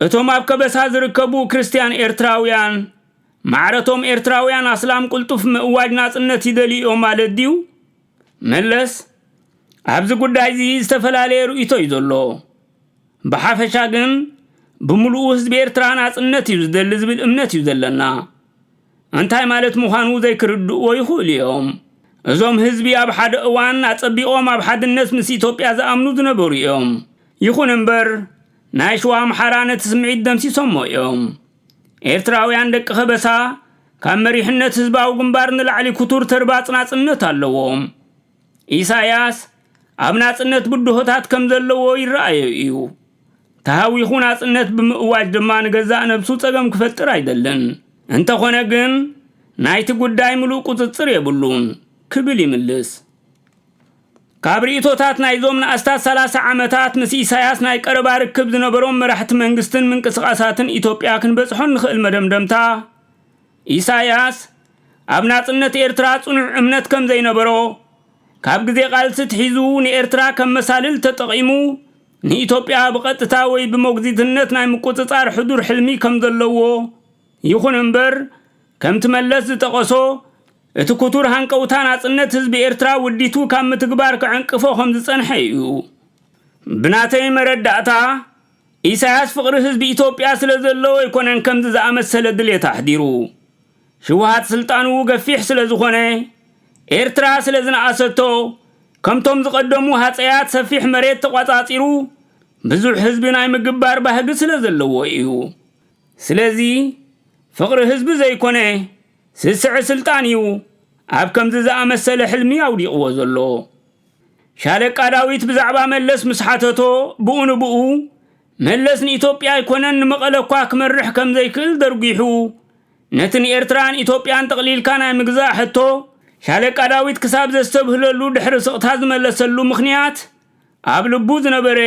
Speaker 1: እቶም ኣብ ከበሳ ዝርከቡ ክርስቲያን ኤርትራውያን ማዕረቶም ኤርትራውያን ኣስላም ቁልጡፍ ምእዋጅ ናጽነት ይደልዮም ማለት ድዩ? መለስ ኣብዚ ጉዳይ እዚ ዝተፈላለየ ርእይቶ እዩ ዘሎ። ብሓፈሻ ግን ብምሉኡ ህዝቢ ኤርትራ ናጽነት እዩ ዝደሊ ዝብል እምነት እዩ ዘለና። እንታይ ማለት ምዃኑ ዘይክርድእዎ ይኽእሉ እዮም። እዞም ህዝቢ ኣብ ሓደ እዋን ኣጸቢቖም ኣብ ሓድነት ምስ ኢትዮጵያ ዝኣምኑ ዝነበሩ እዮም። ይኹን እምበር ናይ ሸዋ ኣምሓራ ነቲ ስምዒት ደምሲሶሞ እዮም። ኤርትራውያን ደቂ ኸበሳ ካብ መሪሕነት ህዝባዊ ግንባር ንላዕሊ ኩቱር ተርባጽ ናጽነት ኣለዎም። ኢሳያስ ኣብ ናጽነት ብድሆታት ከም ዘለዎ ይረኣዮ እዩ። ተሃዊኹ ናጽነት ብምእዋጅ ድማ ንገዛእ ነብሱ ጸገም ክፈጥር ኣይደልን። እንተኾነ ግን ናይቲ ጉዳይ ምሉእ ቁጽጽር የብሉን ክብል ይምልስ። ካብ ርእይቶታት ናይዞም ንኣስታት 30 ዓመታት ምስ ኢሳያስ ናይ ቀረባ ርክብ ዝነበሮም መራሕቲ መንግስትን ምንቅስቓሳትን ኢትዮጵያ ክንበጽሖን ንኽእል መደምደምታ ኢሳያስ ኣብ ናጽነት ኤርትራ ጽኑዕ እምነት ከም ዘይነበሮ ካብ ግዜ ቃልስት ሒዙ ንኤርትራ ከም መሳልል ተጠቒሙ ንኢትዮጵያ ብቐጥታ ወይ ብሞግዚትነት ናይ ምቁጽጻር ሕዱር ሕልሚ ከም ዘለዎ ይኹን እምበር ከም ትመለስ ዝጠቐሶ እቲ ኩቱር ሃንቀውታ ናጽነት ህዝቢ ኤርትራ ውዲቱ ካብ ምትግባር ክዕንቅፎ ከም ዝጸንሐ እዩ። ብናተይ መረዳእታ ኢሳያስ ፍቅሪ ህዝቢ ኢትዮጵያ ስለዘለው ይኮነን ከምዚ ዝኣመሰለ ድሌት ኣሕዲሩ ሽውሃት ስልጣኑ ገፊሕ ስለዝኾነ ኤርትራ ስለዝነኣሰቶ ከምቶም ዝቀደሙ ሃፀያት ሰፊሕ መሬት ተቋጻጺሩ ብዙሕ ህዝቢ ናይ ምግባር ባህጊ ስለዘለዎ እዩ ስለዚ ፍቅሪ ህዝቢ ዘይኮነ ስስዕ ስልጣን እዩ ኣብ ከምዚ ዝኣመሰለ ሕልሚ ኣውዲቕዎ ዘሎ ሻለቃ ዳዊት ብዛዕባ መለስ ምስሓተቶ ብኡ ንብኡ መለስ ንኢትዮጵያ ይኮነን ንመቐለ እኳ ክመርሕ ከም ዘይክእል ደርጊሑ ነቲ ንኤርትራን ኢትዮጵያን ጠቕሊልካ ናይ ምግዛእ ሕቶ ሻለቃ ዳዊት ክሳብ ዘስተብህለሉ ድሕሪ ስቕታ ዝመለሰሉ ምኽንያት ኣብ ልቡ ዝነበረ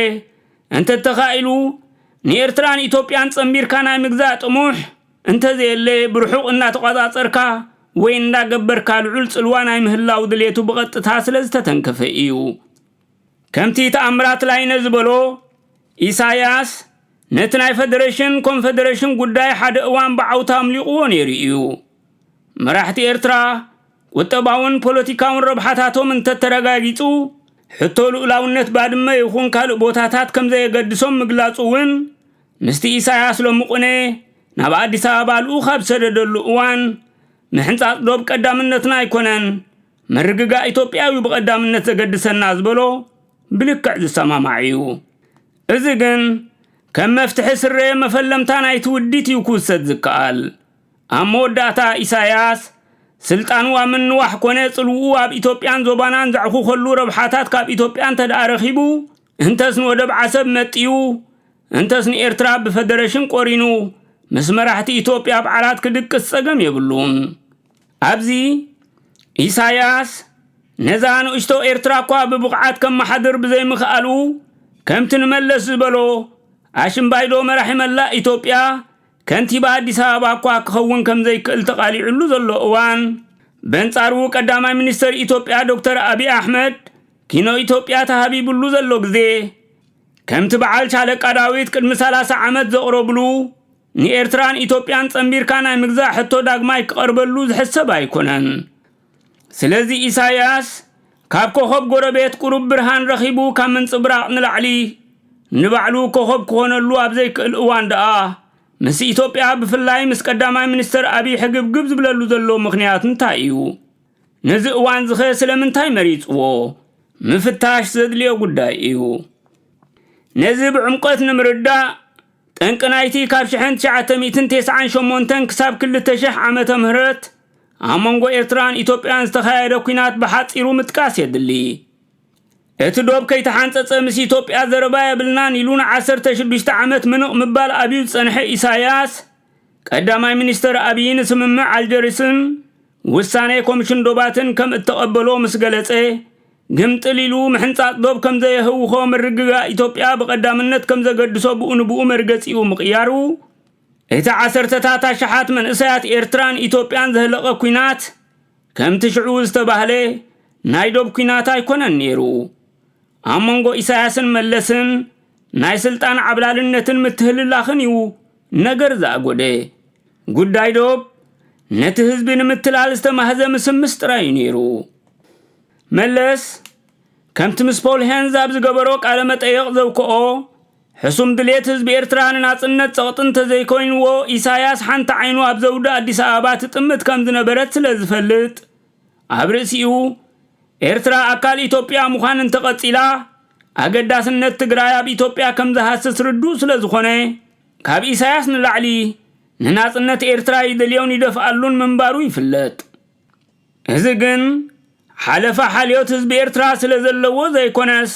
Speaker 1: እንተተኻኢሉ ንኤርትራን ኢትዮጵያን ጸሚርካ ናይ ምግዛእ ጥሙሕ እንተዘየለ ብርሑቕ እናተቆጻጸርካ ወይ እንዳገበርካ ልዑል ጽልዋ ናይ ምህላው ድሌቱ ብቐጥታ ስለዝተተንከፈ እዩ ከምቲ ተኣምራት ላይነ ዝበሎ ኢሳያስ ነቲ ናይ ፌደሬሽን ኮንፌደሬሽን ጉዳይ ሓደ እዋን ብዓውታ ኣምሊቕዎ ነይሩ እዩ መራሕቲ ኤርትራ ቁጠባውን ፖለቲካውን ረብሓታቶም እንተተረጋጊጹ ሕቶ ልኡላውነት ባድመ ይኹን ካልእ ቦታታት ከም ዘየገድሶም ምግላጹ እውን ምስቲ ኢሳያስ ሎምቁነ ናብ ኣዲስ ኣበባ ልኡኻብ ሰደደሉ እዋን ምሕንጻጽ ዶብ ቀዳምነትና ኣይኮነን መርግጋ ኢትዮጵያዊ ብቐዳምነት ዘገድሰና ዝበሎ ብልክዕ ዝሰማማዕ እዩ እዚ ግን ከም መፍትሒ ስረ መፈለምታ ናይቲ ውዲት እዩ ክውሰድ ዝከኣል ኣብ መወዳእታ ኢሳያስ ስልጣኑ ኣብ ምንዋሕ ኮነ ጽልውኡ ኣብ ኢትዮጵያን ዞባናን ዘዕኹ ኸሉ ረብሓታት ካብ ኢትዮጵያን ተዳረኺቡ እንተስ ንወደብ ዓሰብ መጢዩ እንተስ ንኤርትራ ብፌደሬሽን ቆሪኑ ምስ መራሕቲ ኢትዮጵያ ብዓላት ክድቅስ ጸገም የብሉን ኣብዚ ኢሳያስ ነዛ ንእሽቶ ኤርትራ እኳ ብብቕዓት ከም መሓድር ብዘይምኽኣሉ ከምቲ ንመለስ ዝበሎ ኣሽምባይዶ መራሒ መላእ ኢትዮጵያ ከንቲባ ኣዲስ ኣበባ እኳ ክኸውን ከም ዘይክእል ተቓሊዑሉ ዘሎ እዋን በንጻሩ ቀዳማይ ሚኒስተር ኢትዮጵያ ዶክተር አብይ ኣሕመድ ኪኖ ኢትዮጵያ ተሃቢብሉ ዘሎ ግዜ ከምቲ በዓል ሻለቃ ዳዊት ቅድሚ 30 ዓመት ዘቕረብሉ ንኤርትራን ኢትዮጵያን ጸሚርካ ናይ ምግዛእ ሕቶ ዳግማይ ክቐርበሉ ዝሕሰብ ኣይኮነን ስለዚ ኢሳያስ ካብ ኮኸብ ጎረቤት ቁሩብ ብርሃን ረኺቡ ካብ ምንጽብራቕ ንላዕሊ ንባዕሉ ኮኸብ ክኾነሉ ኣብ ዘይክእል እዋን ደኣ ምስ ኢትዮጵያ ብፍላይ ምስ ቀዳማይ ሚኒስተር አብይ ሕግብግብ ዝብለሉ ዘሎ ምኽንያት እንታይ እዩ ነዚ እዋን ዝኸ ስለምንታይ መሪጽዎ ምፍታሽ ዘድልዮ ጉዳይ እዩ ነዚ ብዕምቆት ንምርዳእ ጠንቂ ናይቲ ካብ 1998 ክሳብ 2000 ዓመተ ምህረት ኣብ መንጎ ኤርትራን ኢትዮጵያን ዝተኻየደ ኩናት ብሓጺሩ ምጥቃስ የድሊ እቲ ዶብ ከይተሓንጸጸ ምስ ኢትዮጵያ ዘረባ የብልናን ኢሉን 16 ዓመት ምንቕ ምባል ኣብዩ ጸንሐ ኢሳያስ ቀዳማይ ሚኒስተር አብይን ስምምዕ አልጀሪስን ውሳኔ ኮሚሽን ዶባትን ከም እተቐበሎ ምስ ገለጸ ግምጥል ኢሉ ምሕንጻጽ ዶብ ከም ዘየህውኾ ምርግጋ ኢትዮጵያ ብቐዳምነት ከም ዘገድሶ ብኡ ንብኡ መርገጺኡ ምቕያሩ እቲ ዓሰርተታት ኣሽሓት መንእሰያት ኤርትራን ኢትዮጵያን ዘህለቐ ኩናት ከምቲ ሽዑ ዝተባህለ ናይ ዶብ ኩናት ኣይኮነን ነይሩ ኣብ መንጎ ኢሳያስን መለስን ናይ ስልጣን ዓብላልነትን ምትህልላኽን እዩ ነገር ዘኣጐደ ጉዳይ ዶብ ነቲ ህዝቢ ንምትላል ዝተማህዘ ምስምስ ጥራይ ነይሩ መለስ ከምቲ ምስ ፖል ሄንዝ ኣብ ዝገበሮ ቃለ መጠይቕ ዘውክኦ ሕሱም ድሌት ህዝቢ ኤርትራ ንናጽነት ጸቕጥን ተዘይኮይንዎ ኢሳያስ ሓንቲ ዓይኑ ኣብ ዘውዲ ኣዲስ ኣበባ ትጥምት ከም ዝነበረት ስለ ዝፈልጥ ኣብ ርእሲኡ ኤርትራ ኣካል ኢትዮጵያ ምዃን እንተቐጺላ ኣገዳስነት ትግራይ ኣብ ኢትዮጵያ ከም ዝሃስስ ርዱእ ስለ ዝኾነ ካብ ኢሳያስ ንላዕሊ ንናጽነት ኤርትራ ይደልዮን ይደፍኣሉን ምንባሩ ይፍለጥ እዚ ግን ሓለፋ ሓልዮት ህዝቢ ኤርትራ ስለ ዘለዎ ዘይኮነስ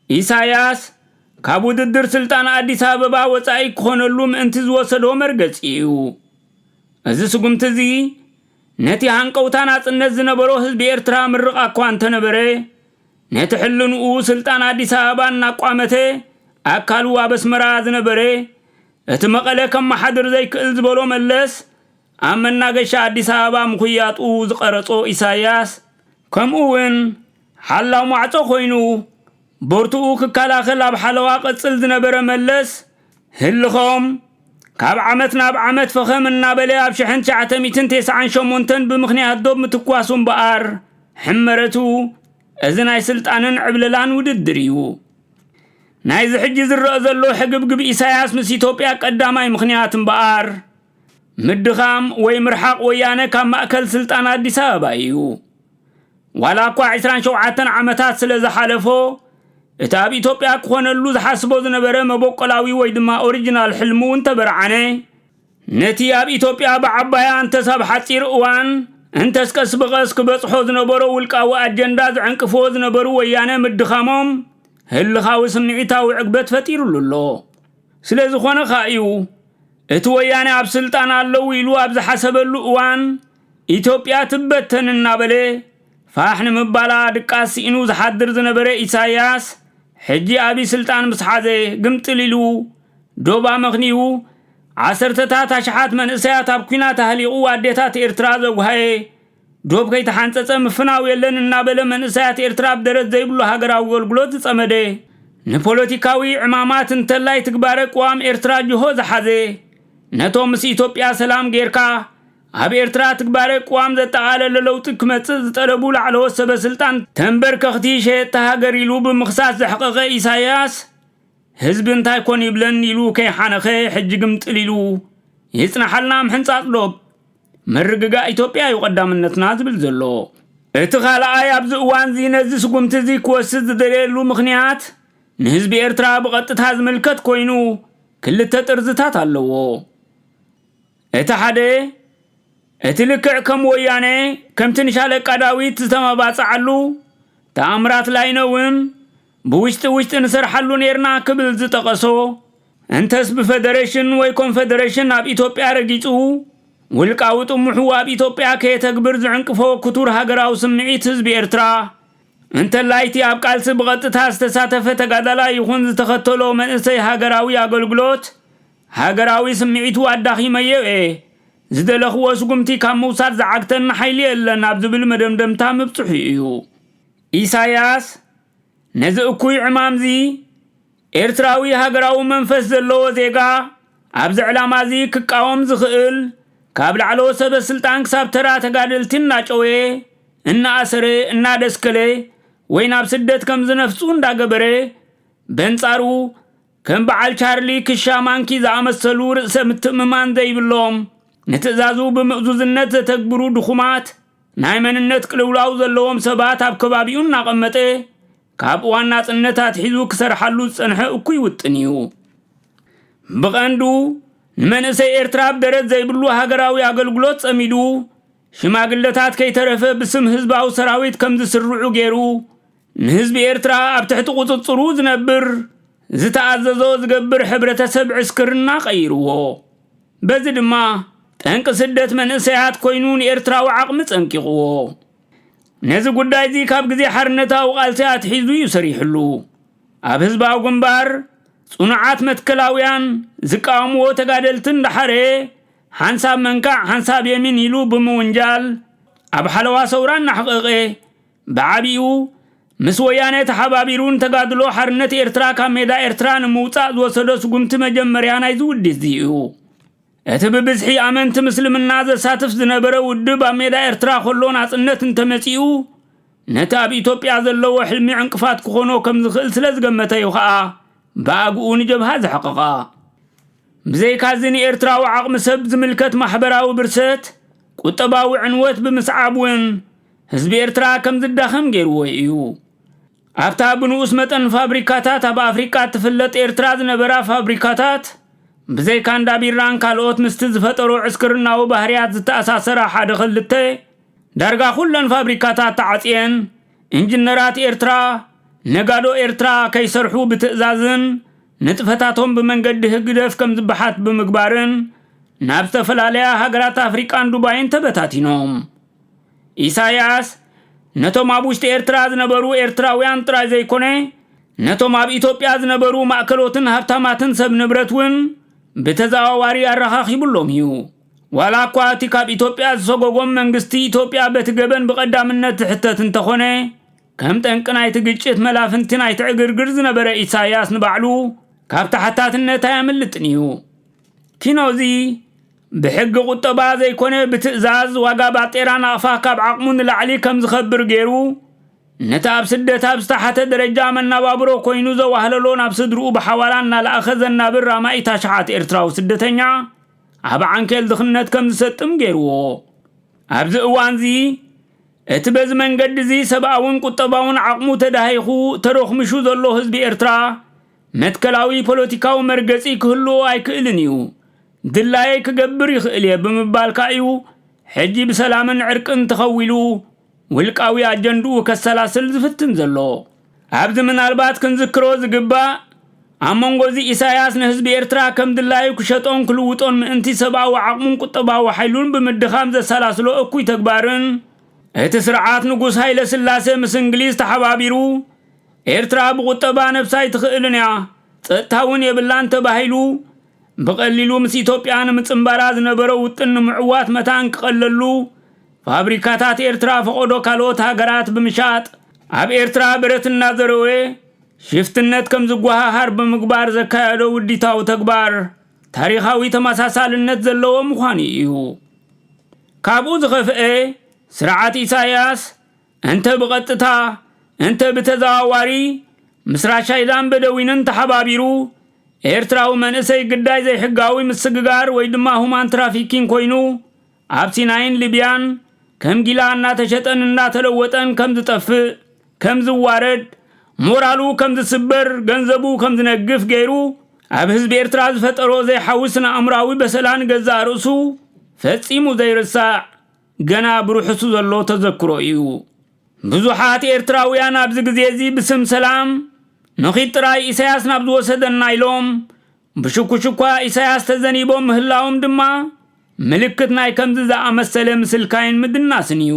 Speaker 1: ኢሳያስ ካብ ውድድር ስልጣን ኣዲስ ኣበባ ወጻኢ ክኾነሉ ምእንቲ ዝወሰዶ መርገጺ እዩ እዚ ስጉምቲ እዚ ነቲ ሃንቀውታ ናጽነት ዝነበሮ ህዝቢ ኤርትራ ምርቕ እኳ እንተነበረ ነቲ ሕልንኡ ስልጣን ኣዲስ ኣበባ እናቋመተ ኣካሉ ኣብ ኣስመራ ዝነበረ እቲ መቐለ ከም መሓድር ዘይክእል ዝበሎ መለስ ኣብ መናገሻ ኣዲስ ኣበባ ምኽያጡ ዝቐረጾ ኢሳያስ ከምኡውን ሓላው ማዕጾ ኮይኑ ቦርቱኡ ክከላኸል ኣብ ሓለዋ ቐጽል ዝነበረ መለስ ህልኾም ካብ ዓመት ናብ ዓመት ፈኸም እናበለ ኣብ 1998 ብምኽንያት ዶብ ምትኳሱ እምበኣር ሕመረቱ እዚ ናይ ስልጣንን ዕብለላን ውድድር እዩ نايز حجز الرأزلو حقب إساياس مس إثيوبيا قداماي مخنيات مبار مدخام ويمرحق ويانا كان مأكل سلطان أديس أبابا إيو ولا كوا 27 عامتات سلازا حالفو إتاب إثيوبيا كون اللوز حاسبو زنبرا مبوقلاوي ويدما أوريجينال حلمون تبرعاني نتي أب إثيوبيا بعبايا انت ساب حتير اوان انت سكس بغس كبصحو زنبرو والقاو أجندا زعنقفو زنبرو ويانا مدخامهم هل خاوي سمعيتا وعقبت فتيرو للو سلازو خونا خايو اتو ويانا أب سلطان اللو ويلو أبز حسب اللو اوان إثيوبيا تبتن النابلي فاحن مبالا دقاسي إنو زحادر زنبرا إساياس حجي أبي سلطان مسحازي قمت ليلو دوبا مغنيو 10 أشحات من إسايات أبكينا تهليقو واديتات إرتراز وهاي دوب كي تحانسس مفناو يلن النابل من إسايات إرتراب درد زيبلو هاقراو والقلوت تسمده نبوليتيكاوي عمامات انتلاي تكبارك وام إرتراج جهو زحازي نتو مس إثيوبيا سلام غيركا أب إرترا تكبارك وام ذا تعالى للوتك متسز تربو لعلو السبا سلطان تنبر كختيشة تهاقر يلو بمخصاص زحقق إساياس حزب انتاي كون يبلن يلو كي حانخي حج قمت ليلو يسنا حالنا محنصات لوب مرققا إثيوبيا يقدام النتناز بالزلو اتخال آي أبز اوان زي نزس قمت زي كوسز دليلو مخنيات نحزب إرترا بغطت هاز ملكت كوينو كل التترزتات اللو اتحادي اتلكع كم وياني كم تنشالك قداويت تتمباس علو تأمرات لاينوون بوشت نسر حلو نيرنا كبل زتقصو انتس بفدريشن وي كونفدريشن اب إثيوبيا رجيتو والقاوط محو اب إثيوبيا كي تكبر زعنقفو كتور هاقراو سمعيت حزب إرترا انت لايتي اب قالس بغطتها استساتف تقادلا يخون زتخطلو من اسي هاقراوي اقلقلوت هاقراوي سمعيتو اداخي ميو زدلخو وسقمتي كام موساد زعاقتن حيلي اللن ابزبل مدمدمتا مبصحيو إساياس نزق كوي عمامزي إرتراوي هاقراو منفس زلو زيقا أبز علامازي كقاوم زخيل كابل علو سب السلطان كساب ترا تقادلتين ناچوي إنا أسري إنا دسكلي وين أبسدت كم زنفسون دا قبري بنصارو كم بعال شارلي كشامانكي زعمسلو رأس متممان زي باللوم نتزازو بمقزوزنت تكبرو دخومات نايمن النت قلولاو زلوهم سبات اب كبابيون ناقمته كاب وانا صنتات حيزو كسر حلو صنح اكوي وطنيو بغندو من اسي إرتراب درد زي بلو هاقراوي اقلقلوت اميدو شماقلتات كي ترفه بسم حزباو سراويت كم زسرعو غيرو نحزب إرترا اب تحت قطصرو زنبر زتعززو زقبر حبرة سبع سكرنا قيروو بزد ما تنك سدت من اسيات كوينون إرترا وعقم تنكيقو نزي قداي زي كاب قزي حرنتا وقالسيات حيزو يسريحلو اب حزباو قنبار صنعات متكلاويان زقامو تقادلتن دحري حنساب منكع حنساب يمين يلو بمونجال اب حلوا سوران نحققي بعبيو مسويانة تحبابيرون تقادلو حرنت إرترا كاميدا إرتران موتا وصدوس قمت مجمريانا يزود ديزيو اتببزحي امنت مسلمنا ذا ساتف زنبره ودب اميدا إرترا خلون عصنت انتمسيو نتاب إثيوبيا زلو حلمي عنقفات كخونو كم زخل سلز قمتا يوخا باقون جبها زحققا بزي كازيني إرترا وعقم سب زملكت محبراو برست قطباو عنوت بمسعابون حزب إرترا كم زدخم غيرو ايو ابتا بنوس متن فابريكاتات اب افريكا تفلت إرترا زنبرا فابريكاتات بزي كان دابيران كالوت مستزفترو عسكرنا وبهريات زتأساسرا حاد خلته دارغا خلن فابريكاتات تعطين انجنرات إرترا نقادو إرترا كي سرحو بتأزازن نتفتاتهم بمنقد هقدف كم زبحات بمقبارن نابست فلاليا هقرات أفريقان دوباين تبتاتينهم إساياس نتو مابوشت إرترا زنبرو إرتراويان ترا زي كوني نتو ماب إثيوبيا زنبرو مأكلوتن هبتاماتن سب نبرتون بتزاواري الرخاخي بلوم هيو ولا كواتي كاب إثيوبيا زسوغوغم منغستي إثيوبيا بتقبن بقدامنت حتت انتخوني كم تنقنا يتقجت ملافنتنا يتعقرقر زنبرا إساياس نبعلو كاب تحتاتنتا يملتنيو كينوزي بحق قطبا زي كوني بتأزاز وقابات إيران أفا كاب عقمون لعلي كم زخبر غيرو نتاب سدت أبستحت درجة من نبابرو كوينو زو أهللون أبسدرو بحوالان لأخذن نابر ما إتاشحات إرتراو سدتنيا أبا عنكال دخنت كم ستم جيرو أبز أوانزي اتبز من قد زي سباون قطباون عقمو تدهيخو تروخ مشو ذلو هزب إرترا متكلاوي بوليتيكاو مرقسي كهلو أي كإلنيو دلاي كقبر يخيلي بمبالكايو حجي بسلامن عرقن تخويلو والقاوي أجندو كالسلاسل زفتن زلو عبد من البات كنذكرو زقبا أمونغوزي إساياس نهزب إرترا كم دلاي كشتون كلووتون مانتي سباو عقمون قطباو حيلون بمدخام زي سلاسلو اكوي تكبارن اتسرعات نقوس هاي لسلاسي مس انجليز تحبابيرو إرترا بقطبا نفساي تخيلنيا تتاون يبلان تباهيلو بقللو مس إثيوبيان متصنباراز نبرو وطن معوات متان قللو فابريكاتات إرترا فقودو كالوت هاقرات بمشات عب إرترا برتنا ذروي شفتنت كم زقوها هرب مقبار زكايدو وديتاو تكبار تاريخاوي تماساسال النت زلو مخاني إيهو كابو زخفئي سرعات إساياس انت بغطتا انت بتزاواري مسرع شايدان بدوينن تحبابيرو إرتراو من إساي قداي زي حقاوي مسققار ويدما همان ترافيكين كوينو عبسيناين لبيان كم جيلانا تشتن انا تلوتن كم زتفق كم زوارد مورالو كم زسبر ገንዘቡ كم زنقف غيرو اب حزب ኤርትራ ዝፈጠሮ زي حوسنا امراوي بسلان ገዛ ርሱ ፈጺሙ ዘይርሳዕ ገና ብሩሕሱ ዘሎ ተዘክሮ እዩ ብዙሓት ኤርትራውያን ኣብዚ ግዜ እዚ ብስም ሰላም ንኺት ጥራይ ኢሳያስ ናብ ዝወሰደና ኢሎም ብሽኩሽኳ ኢሳያስ ተዘኒቦም ምህላዎም ድማ ምልክት ናይ ከምዚ ዝኣመሰለ ምስልካይን ምድናስን እዩ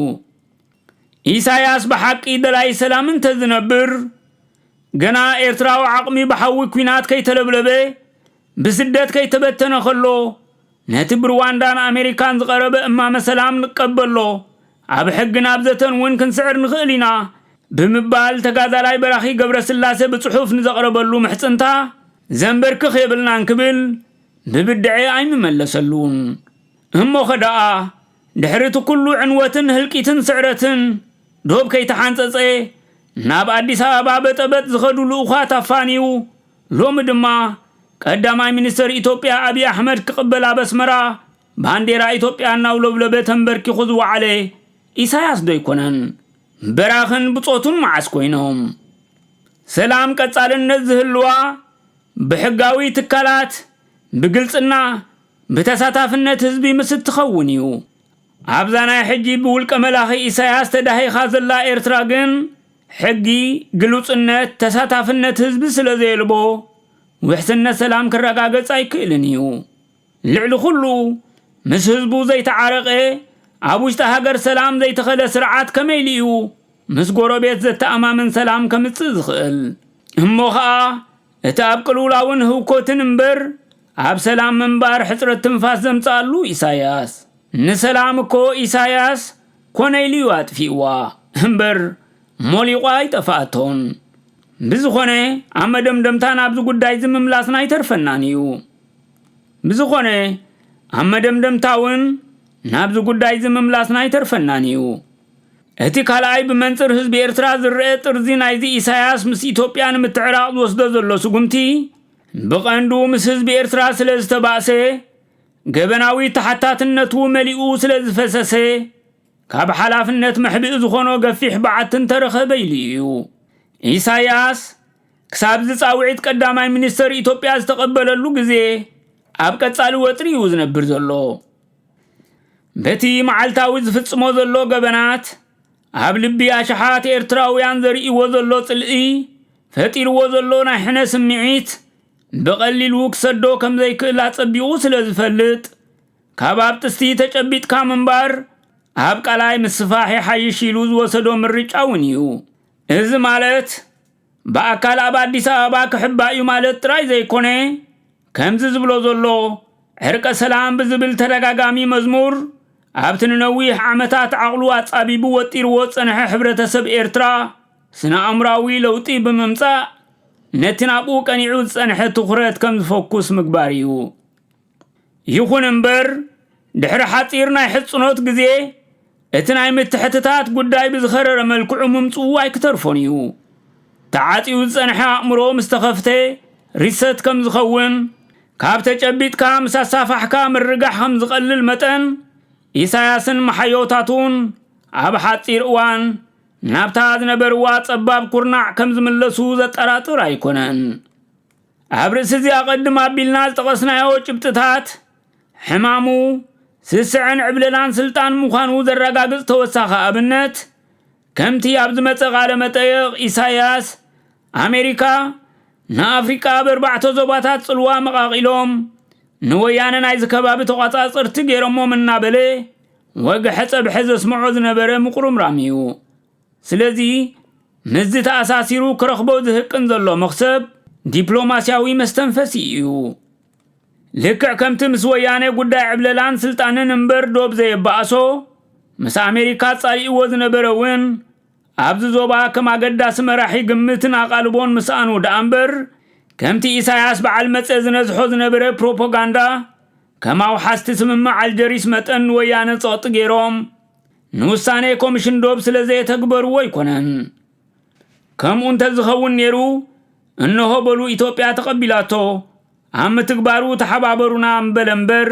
Speaker 1: ኢሳያስ ብሓቂ ደላይ ሰላምን ተዝነብር ገና ኤርትራው ዓቕሚ ብሓዊ ኩናት ከይተለብለበ ብስደት ከይተበተነ ኸሎ ነቲ ብሩዋንዳን ኣሜሪካን ዝቐረበ እማመ ሰላም ንቀበሎ ኣብ ሕጊ ናብዘተን እውን ክንስዕር ንኽእል ኢና ብምባል ተጋዳላይ በራኺ ገብረስላሴ ብጽሑፍ ንዘቕረበሉ ምሕፅንታ ዘንበርክኽ የብልናን ክብል ብብድዒ ኣይምመለሰሉን እሞ ኸደኣ ድሕሪቲ ኩሉ ዕንወትን ህልቂትን ስዕረትን ዶብ ከይተሓንፀፀ ናብ አዲስ አበባ በጠበጥ ዝኸዱ ልኡኻት ኣፋኒዩ ሎሚ ድማ ቀዳማይ ሚኒስትር ኢትዮጵያ አብይ አሕመድ ክቅበላ በስመራ ባንዴራ ኢትዮጵያ እናውለብለበ ተንበርኪኹ ዝወዓለ ኢሳያስ ዶ ይኮነን በራኽን ብጾቱን መዓስ ኮይኖም ሰላም ቀጻልነት ዝህልዋ ብሕጋዊ ትካላት ብግልጽና በተሳታፍነት ህዝቢ ምስት ትኸውን እዩ አብዛናይ ሕጂ ብውልቀ መላኺ ኢሳያስ ተዳሂኻ ዘላ ኤርትራ ግን ሕጊ ግሉጽነት ተሳታፍነት ህዝቢ ስለዘይልቦ ውሕስነት ሰላም ክረጋገጽ ኣይክእልን እዩ ልዕሊ ኩሉ ምስ ህዝቡ ዘይተዓረቐ ኣብ ውሽጢ ሃገር ሰላም ዘይተኸለ ስርዓት ከመይ ልዩ ምስ ጎረቤት ዘተኣማምን ሰላም ከምጽእ ዝኽእል እሞ ኸኣ እቲ ኣብ ቅልውላውን ህውኮትን እምበር ኣብ ሰላም ምንባር ሕፅረት ትንፋስ ዘምጻሉ ኢሳያስ ንሰላም እኮ ኢሳያስ ኮነይ ልዩ ኣጥፊእዋ እምበር ሞሊቋ ይጠፋእቶን ብዝኾነ ኣብ መደምደምታ ናብዚ ጉዳይ ዝምምላስና ይተርፈናን እዩ ብዝኾነ ኣብ መደምደምታ እውን ናብዚ ጉዳይ ዝምምላስና ይተርፈናን እዩ እቲ ካልኣይ ብመንፅር ህዝቢ ኤርትራ ዝርአ ጥርዚ ናይዚ ኢሳያስ ምስ ኢትዮጵያ ንምትዕራቕ ዝወስዶ ዘሎ ስጉምቲ ብቐንዱ ምስ ህዝቢ ኤርትራ ስለ ዝተባእሰ ገበናዊ ተሓታትነቱ መሊኡ ስለ ዝፈሰሰ ካብ ሓላፍነት መሕቢእ ዝኾኖ ገፊሕ በዓትን ተረኸበ ኢሉ እዩ ኢሳያስ ክሳብ ዝፃውዒት ቀዳማይ ሚኒስትር ኢትዮጵያ ዝተቐበለሉ ግዜ ኣብ ቀጻሊ ወጥሪ እዩ ዝነብር ዘሎ በቲ መዓልታዊ ዝፍጽሞ ዘሎ ገበናት ኣብ ልቢ ኣሽሓት ኤርትራውያን ዘርእይዎ ዘሎ ጽልኢ ፈጢርዎ ዘሎ ናይ ሕነ ስምዒት በቐሊሉ ክሰዶ ከም ዘይክእል ኣጸቢቑ ስለ ዝፈልጥ ካብ ኣብ ጥስቲ ተጨቢጥካ ምንባር ኣብ ቃላይ ምስፋሕ ይሓይሽ ኢሉ ዝወሰዶ ምርጫ እውን እዩ እዚ ማለት በኣካል ኣብ አዲስ አበባ ክሕባእ እዩ ማለት ጥራይ ዘይኮነ ከምዚ ዝብሎ ዘሎ ዕርቀ ሰላም ብዝብል ተደጋጋሚ መዝሙር ኣብቲ ንነዊሕ ዓመታት ዓቕሉ ኣጻቢቡ ወጢርዎ ፀንሐ ሕብረተሰብ ኤርትራ ስነ ኣእምራዊ ለውጢ ብምምጻእ ነቲ ናብኡ ቀኒዑ ዝፀንሐ ትኹረት ከም ዝፎኩስ ምግባር እዩ ይኹን እምበር ድሕሪ ሓፂር ናይ ሕፅኖት ግዜ اتناي متحتتات قداي بزخرر ملكو ممصو ايكترفونيو تعاطيو صنحا امرو مستخفته ريست كم زخون كابته جبيت كام ساسافحكا مرغح هم زقلل متن ኢሳያስን መሐዮታቱን ኣብ ሓጺር እዋን ናብታ ዝነበርዋ ጸባብ ኩርናዕ ከም ዝምለሱ ዘጠራጥር ኣይኮነን። ኣብ ርእሲ እዚ ኣቐድም ኣቢልና ዝጠቐስናዮ ጭብጥታት ሕማሙ ስስዕን ዕብለላን ስልጣን ምዃኑ ዘረጋግጽ ተወሳኺ ኣብነት ከምቲ ኣብ ዝመጸ ቃለ መጠይቕ ኢሳያስ ኣሜሪካ ንኣፍሪቃ ብኣርባዕተ ዞባታት ጽልዋ መቓቒሎም ንወያነ ናይ ዝከባቢ ተቋጻጽርቲ ገይሮሞም እናበለ ወግሐ ጸብሐ ዘስምዖ ዝነበረ ምቁርምራም እዩ። ስለዚ ምዝ ተኣሳሲሩ ክረኽቦ ዝህቅን ዘሎ መኽሰብ ዲፕሎማስያዊ መስተንፈሲ እዩ። ልክዕ ከምቲ ምስ ወያነ ጉዳይ ዕብለላን ስልጣንን እምበር ዶብ ዘየባእሶ ምስ ኣሜሪካ ጻሊእዎ ዝነበረ እውን ኣብዚ ዞባ ከም ኣገዳሲ መራሒ ግምትን ኣቓልቦን ምስኣኑ ደኣ እምበር ከምቲ ኢሳያስ በዓል መጸ ዝነዝሖ ዝነበረ ፕሮፓጋንዳ ከማው ሓስቲ ስምምዕ አልጀሪስ መጠን ወያነ ጸጥ ገይሮም ንውሳኔ ኮሚሽን ዶብ ስለዘይተግበርዎ ይኮነን። ከምኡ እንተዝኸውን ነይሩ እነሆ በሉ ኢትዮጵያ ተቐቢላቶ ኣብ ምትግባሩ ተሓባበሩና እምበለምበር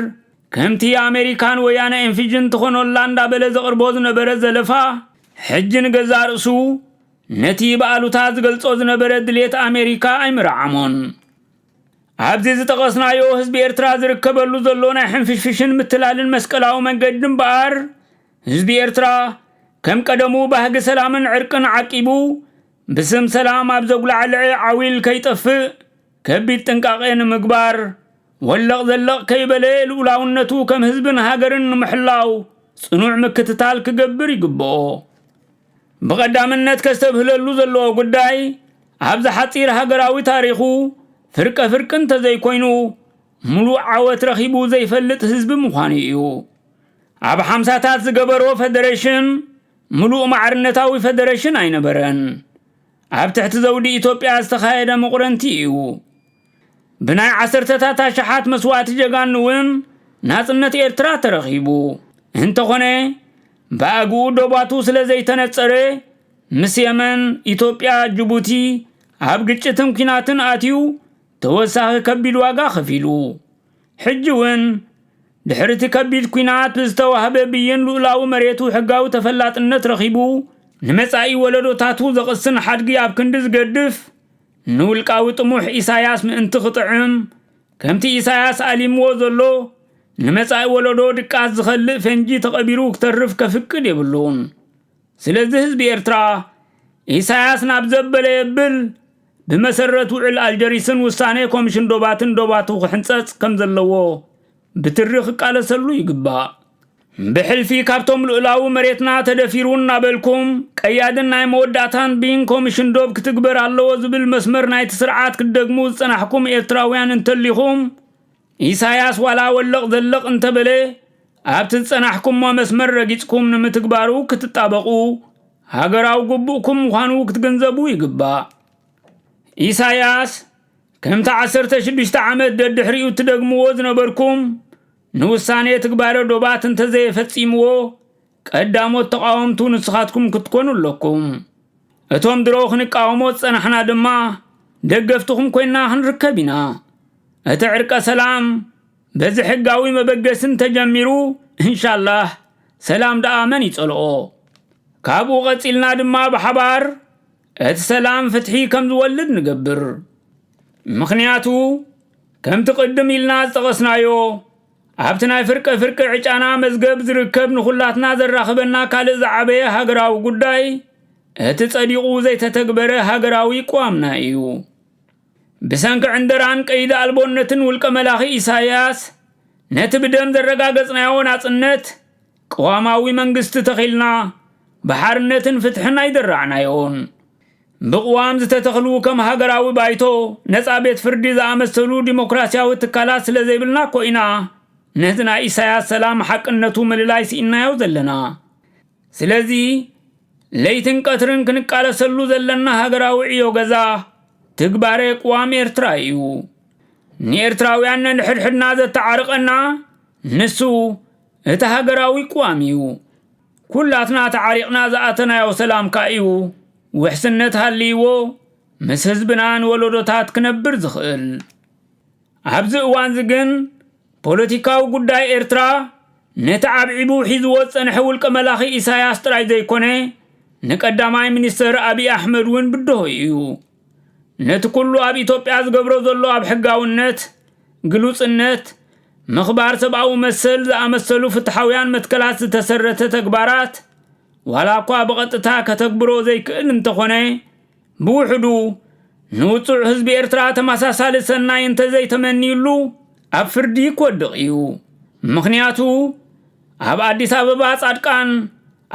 Speaker 1: ከምቲ ኣሜሪካን ወያነ ኢንፊጅን ትኾኖላ እንዳበለ ዘቕርቦ ዝነበረ ዘለፋ ሕጂ ንገዛ ርእሱ ነቲ በኣሉታ ዝገልጾ ዝነበረ ድሌት ኣሜሪካ ኣይምርዓሞን። ኣብዚ ዝጠቐስናዮ ህዝቢ ኤርትራ ዝርከበሉ ዘሎ ናይ ሕንፍሽፍሽን ምትላልን መስቀላዊ መንገዲ እምበኣር ህዝቢ ኤርትራ ከም ቀደሙ ባህጊ ሰላምን ዕርቅን ዓቂቡ ብስም ሰላም ኣብ ዘጉላዕልዐ ዓዊል ከይጠፍእ ከቢድ ጥንቃቄ ንምግባር ወለቕ ዘለቕ ከይበለ ልኡላውነቱ ከም ህዝብን ሃገርን ንምሕላው ጽኑዕ ምክትታል ክገብር ይግብኦ። بقدامنت كستبهللو زلو ጉዳይ ኣብ ዝሓጺር ሃገራዊ ታሪኹ ፍርቀ ፍርቅን ተዘይኮይኑ ሙሉእ ዓወት ረኺቡ ዘይፈልጥ ህዝቢ ምዃኑ እዩ። ኣብ 50ታት ዝገበሮ ፌደሬሽን ሙሉእ ማዕርነታዊ ፌደሬሽን ኣይነበረን። ኣብ ትሕቲ ዘውዲ ኢትዮጵያ ዝተኻየደ መቑረንቲ እዩ። ብናይ ዓሰርተታት ኣሽሓት መስዋዕቲ ጀጋን እውን ናጽነት ኤርትራ ተረኺቡ እንተኾነ ባእጉ ዶባቱ ስለዘይተነጸረ ምስ የመን ኢትዮጵያ ጅቡቲ ኣብ ግጭትን ኩናትን ኣትዩ ተወሳኺ ከቢድ ዋጋ ከፊሉ ሕጂ እውን ድሕርቲ ከቢድ ኩናት ዝተዋህበ ብይን ልኡላዊ መሬቱ ሕጋዊ ተፈላጥነት ረኺቡ ንመጻኢ ወለዶታቱ ዘቕስን ሓድጊ ኣብ ክንዲ ዝገድፍ ንውልቃዊ ጥሙሕ ኢሳያስ ምእንቲ ክጥዕም ከምቲ ኢሳያስ ኣሊምዎ ዘሎ ንመጻኢ ወለዶ ድቃስ ዝኸልእ ፈንጂ ተቐቢሩ ክተርፍ ከፍቅድ የብሉን። ስለዚ ህዝቢ ኤርትራ ኢሳያስ ናብ ዘበለ የብል ብመሰረቱ ውዕል አልጀሪስን ውሳኔ ኮሚሽን ዶባቱ ክሕንጸጽ ከም ዘለዎ ብትርኽ ቃለሰሉ ይግባእ። ብሕልፊ ካብቶም ልኡላዊ መሬትና ተደፊሩን ናበልኩም ቀያድን ናይ መወዳእታን ቢን ኮሚሽን ዶብ ክትግበር ኣለዎ ዝብል መስመር ናይቲ ስርዓት ክደግሙ ዝጸናሕኩም ኤርትራውያን እንተሊኹም ኢሳያስ ዋላ ወለቕ ዘለቕ እንተበለ ኣብቲ ዝጸናሕኩሞ መስመር ረጊጽኩም ንምትግባሩ ክትጣበቑ ሃገራዊ ግቡእኩም ምዃኑ ክትገንዘቡ ይግባእ። ኢሳያስ ከምቲ 16 ዓመት ደድሕሪኡ ትደግምዎ ዝነበርኩም ንውሳኔ ትግባረ ዶባት እንተዘይፈጺምዎ ቀዳሞት ተቃወምቱ ንስኻትኩም ክትኮኑ ኣለኩም። እቶም ድሮ ክንቃወሞ ዝጸናሕና ድማ ደገፍትኩም ኮይና ክንርከብ ኢና። እቲ ዕርቀ ሰላም በዚ ሕጋዊ መበገስን ተጀሚሩ ኢንሻአላህ ሰላም ደኣ መን ይጸልኦ። ካብኡ ቀጺልና ድማ ብሓባር እቲ ሰላም ፍትሒ ከም ዝወልድ ንገብር። ምኽንያቱ ከምቲ ቅድም ኢልና ዝጠቐስናዮ ኣብቲ ናይ ፍርቀ ዕጫና መዝገብ ዝርከብ ንኹላትና ዘራኽበና ካልእ ዝዓበየ ሃገራዊ ጉዳይ እቲ ጸዲቑ ዘይተተግበረ ሃገራዊ ቋምና እዩ። ብሰንኪ ዕንደራን ቀይዲ ኣልቦነትን ውልቀ መላኺ ኢሳያስ ነቲ ብደም ዘረጋገጽናዮ ናጽነት ቀዋማዊ መንግስቲ ተኺልና ብሓርነትን ፍትሕን ኣይደራዕናዮን። ብቕዋም ዝተተኽሉ ከም ሃገራዊ ባይቶ ነፃ ቤት ፍርዲ ዝኣመሰሉ ዲሞክራሲያዊ ትካላት ስለ ዘይብልና ኮይና ነቲ ናይ ኢሳያስ ሰላም ሓቅነቱ ምልላይ ሲኢናዮ ዘለና። ስለዚ ለይትን ቀትርን ክንቃለሰሉ ዘለና ሃገራዊ ዕዮ ገዛ ትግባረ ቋም ኤርትራ እዩ። ንኤርትራውያን ንሕድሕድና ዘተዓርቐና ንሱ እቲ ሃገራዊ ቋም እዩ። كلاتنا تعريقنا زاتنا يا سلام كايو وحسنت هالليو مس حزبنا ولودوتات كنبر زخل عبز اوان زغن بوليتيكاو غداي إرترا نتعبعبو حيزو صنح ولق ملاخي إساياس طراي زيكونه نقداماي منستر ابي احمد ون بدو يو نت كله اب ኢትዮጵያ ዝገብሮ ዘሎ ኣብ ሕጋውነት ግሉጽነት مخبار سبعو مسل زامسلو فتحويان متكلات ዝተሰረተ ተግባራት ዋላ እኳ በቀጥታ ከተግብሮ ዘይክእል እንተኾነ ብውሕዱ ንውፁዕ ህዝቢ ኤርትራ ተመሳሳሊ ሰናይ እንተ ዘይተመኒሉ ኣብ ፍርዲ ይወድቕ እዩ ምኽንያቱ ኣብ አዲስ አበባ ጻድቃን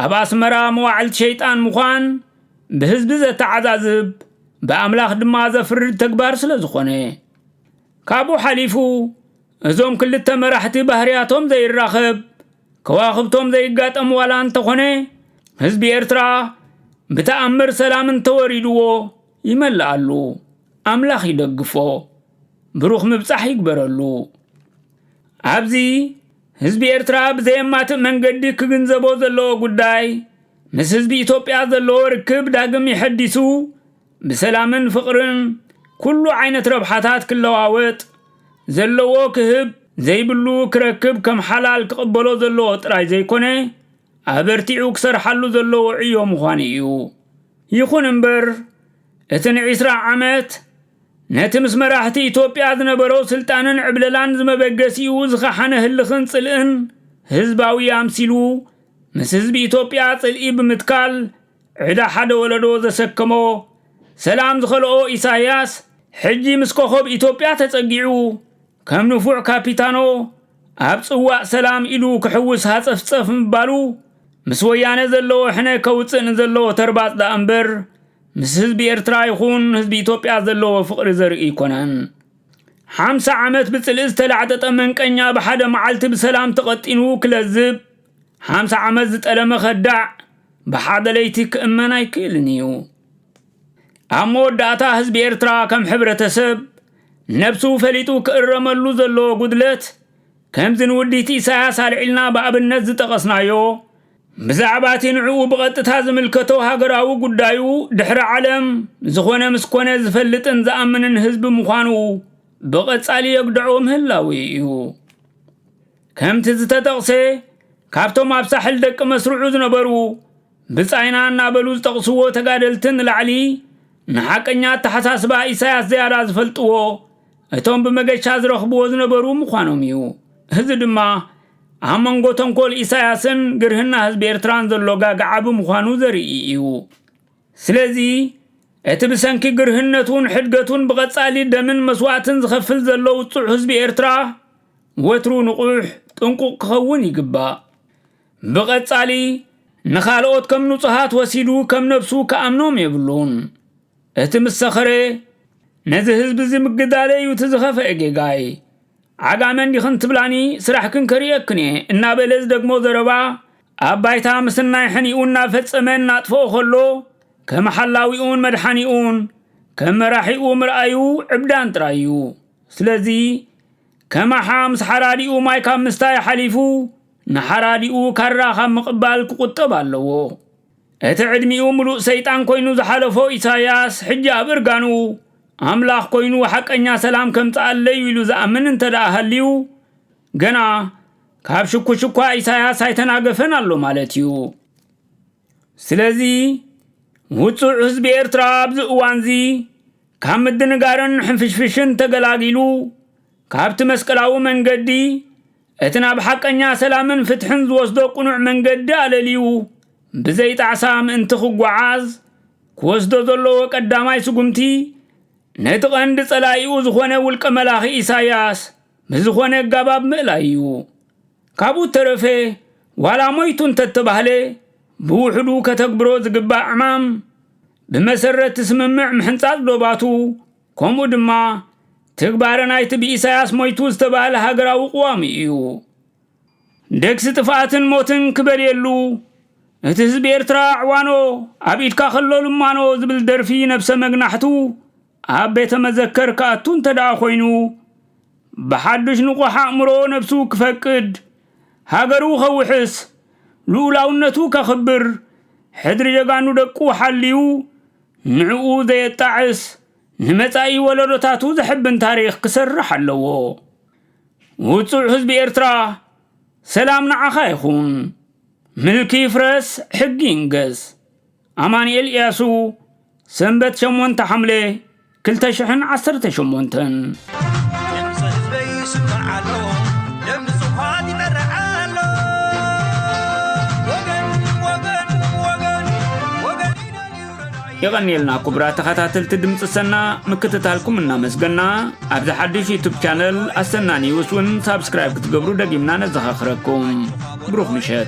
Speaker 1: ኣብ አስመራ መዋዕል ሸይጣን ምዃን በህዝብ ዘተዓዛዝብ በአምላክ ድማ ዘፍርድ ተግባር ስለዝኾነ ካቡ ሓሊፉ እዞም ክልተ መራሕቲ ባህሪያቶም ዘይራኸብ ከዋኽብቶም ዘይጋጠም ዋላ እንተኾነ ህዝቢ ኤርትራ ብተኣምር ሰላም እንተወሪድዎ ይመልአሉ አምላክ ይደግፎ ብሩኽ ምብጻሕ ይግበረሉ ኣብዚ ህዝቢ ኤርትራ ብዘየማት መንገዲ ክግንዘቦ ዘለዎ ጉዳይ ምስ ህዝቢ ኢትዮጵያ ዘለዎ ርክብ ዳግም ይሐዲሱ بسلامن فقرن كل عينة ربحاتات كلواوت زلو كهب زي بلو كركب كم حلال كقبلو زلو تراي زي كونه عبرتيعو كسر حلو زلو عيو مخانيو يخون انبر اتن 20 عامات نتمس مراحتي إثيوبيا زنبرو سلطانن عبللان زمبقسيو زخحانه اللخن صلئن هزباوي امسيلو مس هزبي إثيوبيا صلئي بمتكال عدا حد ولدو زسكمو سلام زخلو إساياس حجي مسكوخب إثيوبيا تتصقيعو كم نفوع كابيتانو أبصواء سلام إلو كحوس هاتصفصف مبالو مسويانة زلو حنا كوتسن زلو ترباط دا أمبر مس هزبي إرترا يخون هزبي إثيوبيا زلو فقر زرقي كونان 50 عامت بتسلز تلعتت أمنك أنيا بحد معالت بسلام تقطينو كلزب 50 عامت زتقلم خدع بحد ليتك أمنا يكيلنيو أمود داتا هزبي إرترا كم حبرتسب نفسو فليتو كأرمالو زلو قدلت كم زنوديت إساياس العلنا باب النز تقصنايو بزعباتي نعو بغطت هازم الكتو هاقراو قدايو دحر عالم زخونا مسكونا زفلتن زأمنن هزب مخانو بغط سالي يقدعو مهلاويو كم تزتتقسي كابتو مابساحل دك مسروعو زنبرو بسعينا نابلوز تقصوو تقادلتن العلي نحقنيا تحساسبا إساياس زيارة زفلتوو اتوم بمجاشا زرخبو زنبرو مخانوميو هزي دما አመንጎ ተንኮል ኢሳያስን ግርህና ህዝብ ኤርትራን ዘሎጋ ጋዓብ ምዃኑ ዘርእዩ ስለዚህ እትብሰንኪ ግርህነቱን ሕድገቱን በቀጻሊ ደምን መስዋዕትን ዝኸፍል ዘለው ጽዕ ህዝብ ኤርትራ ወትሩ ንቁሕ ጥንቁቅ ክኸውን ይግባ በቀጻሊ ነኻልኦት ከም ንጹሃት ወሲዱ ከም ነፍሱ ከአምኖም የብሉን እትምሰኸረ ነዚ ህዝብ ዝምግዳለዩ ትዝኸፈ እጌጋይ عقامن يخن تبلاني سرحكن كريكني إنا بلز دقمو ذربا أبايتا مسناي حنيئون فتسمن ناطفو خلو كمحلاويئون مدحانيئون كمراحيئو مرأيو عبدان ترايو سلزي كما حامس حراديئو مايكا مستاي حليفو نحراديئو كراخا مقبال كقطب اللو اتعدميئو ملوء سيطان كوينو زحالفو إساياس حجاب ارغانو አምላክ ኮይኑ ሐቀኛ ሰላም ከምጻለዩ ይሉ ዘአምን እንተዳህልዩ ገና ካብ ሽኩሽኳ ኢሳያስ አይተናገፈን አሎ ማለትዩ ስለዚህ ውጹዕ ህዝብ ኤርትራ ብዝእዋንዚ ካብ ምድንጋርን ሕንፍሽፍሽን ተገላጊሉ ካብቲ መስቀላዊ መንገዲ እትና በሐቀኛ ሰላምን ፍትሕን ዝወስዶ ቁኑዕ መንገዲ አለልዩ ብዘይጣዕሳ ምእንቲ ክጓዓዝ ክወስዶ ዘሎ ቀዳማይ ስጉምቲ ነጥቐንድ ጸላይኡ ዝኾነ ውልቀ መላኺ ኢሳያስ ብዝኾነ ጋባብ ምእላዩ ካብኡ ተረፈ ዋላ ሞይቱ እንተተባህለ ብውሕዱ ከተግብሮ ዝግባእ ዕማም ብመሰረት ስምምዕ ምሕንጻጽ ዶባቱ ከምኡ ድማ ትግባረ ናይቲ ብኢሳያስ ሞይቱ ዝተባህለ ሃገራዊ ቅዋሚ እዩ ደግሲ ጥፍኣትን ሞትን ክበልየሉ እቲ ህዝቢ ኤርትራ ዕዋኖ ኣብ ኢድካ ኸሎ ልማኖ ዝብል ደርፊ ነብሰ መግናሕቱ ኣብ ቤተ መዘከር ካቱን ተዳኣ ኮይኑ በሓድሽ ንቑሕ ኣእምሮ ነብሱ ክፈቅድ ሃገሩ ኸውሕስ لولاونتو كخبر حدر جغانو دقو حليو نعقو ذي التعس نمتاي ولدتاتو زحبن تاريخ كسرح اللوو وطوع حزب إرترا سلامنا عخايخون ملكي فرس حقي انقز أمانيل إياسو سنبت شمونت حملة كلتا شحن 10 شمونتن يغني لنا كبرى تخاتل تدمت السنة مكتتالكم منا مسقنا أبدا حديش يوتيوب channel أستناني وسون سابسكرايب كتقبرو دقيمنا نزخ آخركم بروح مشات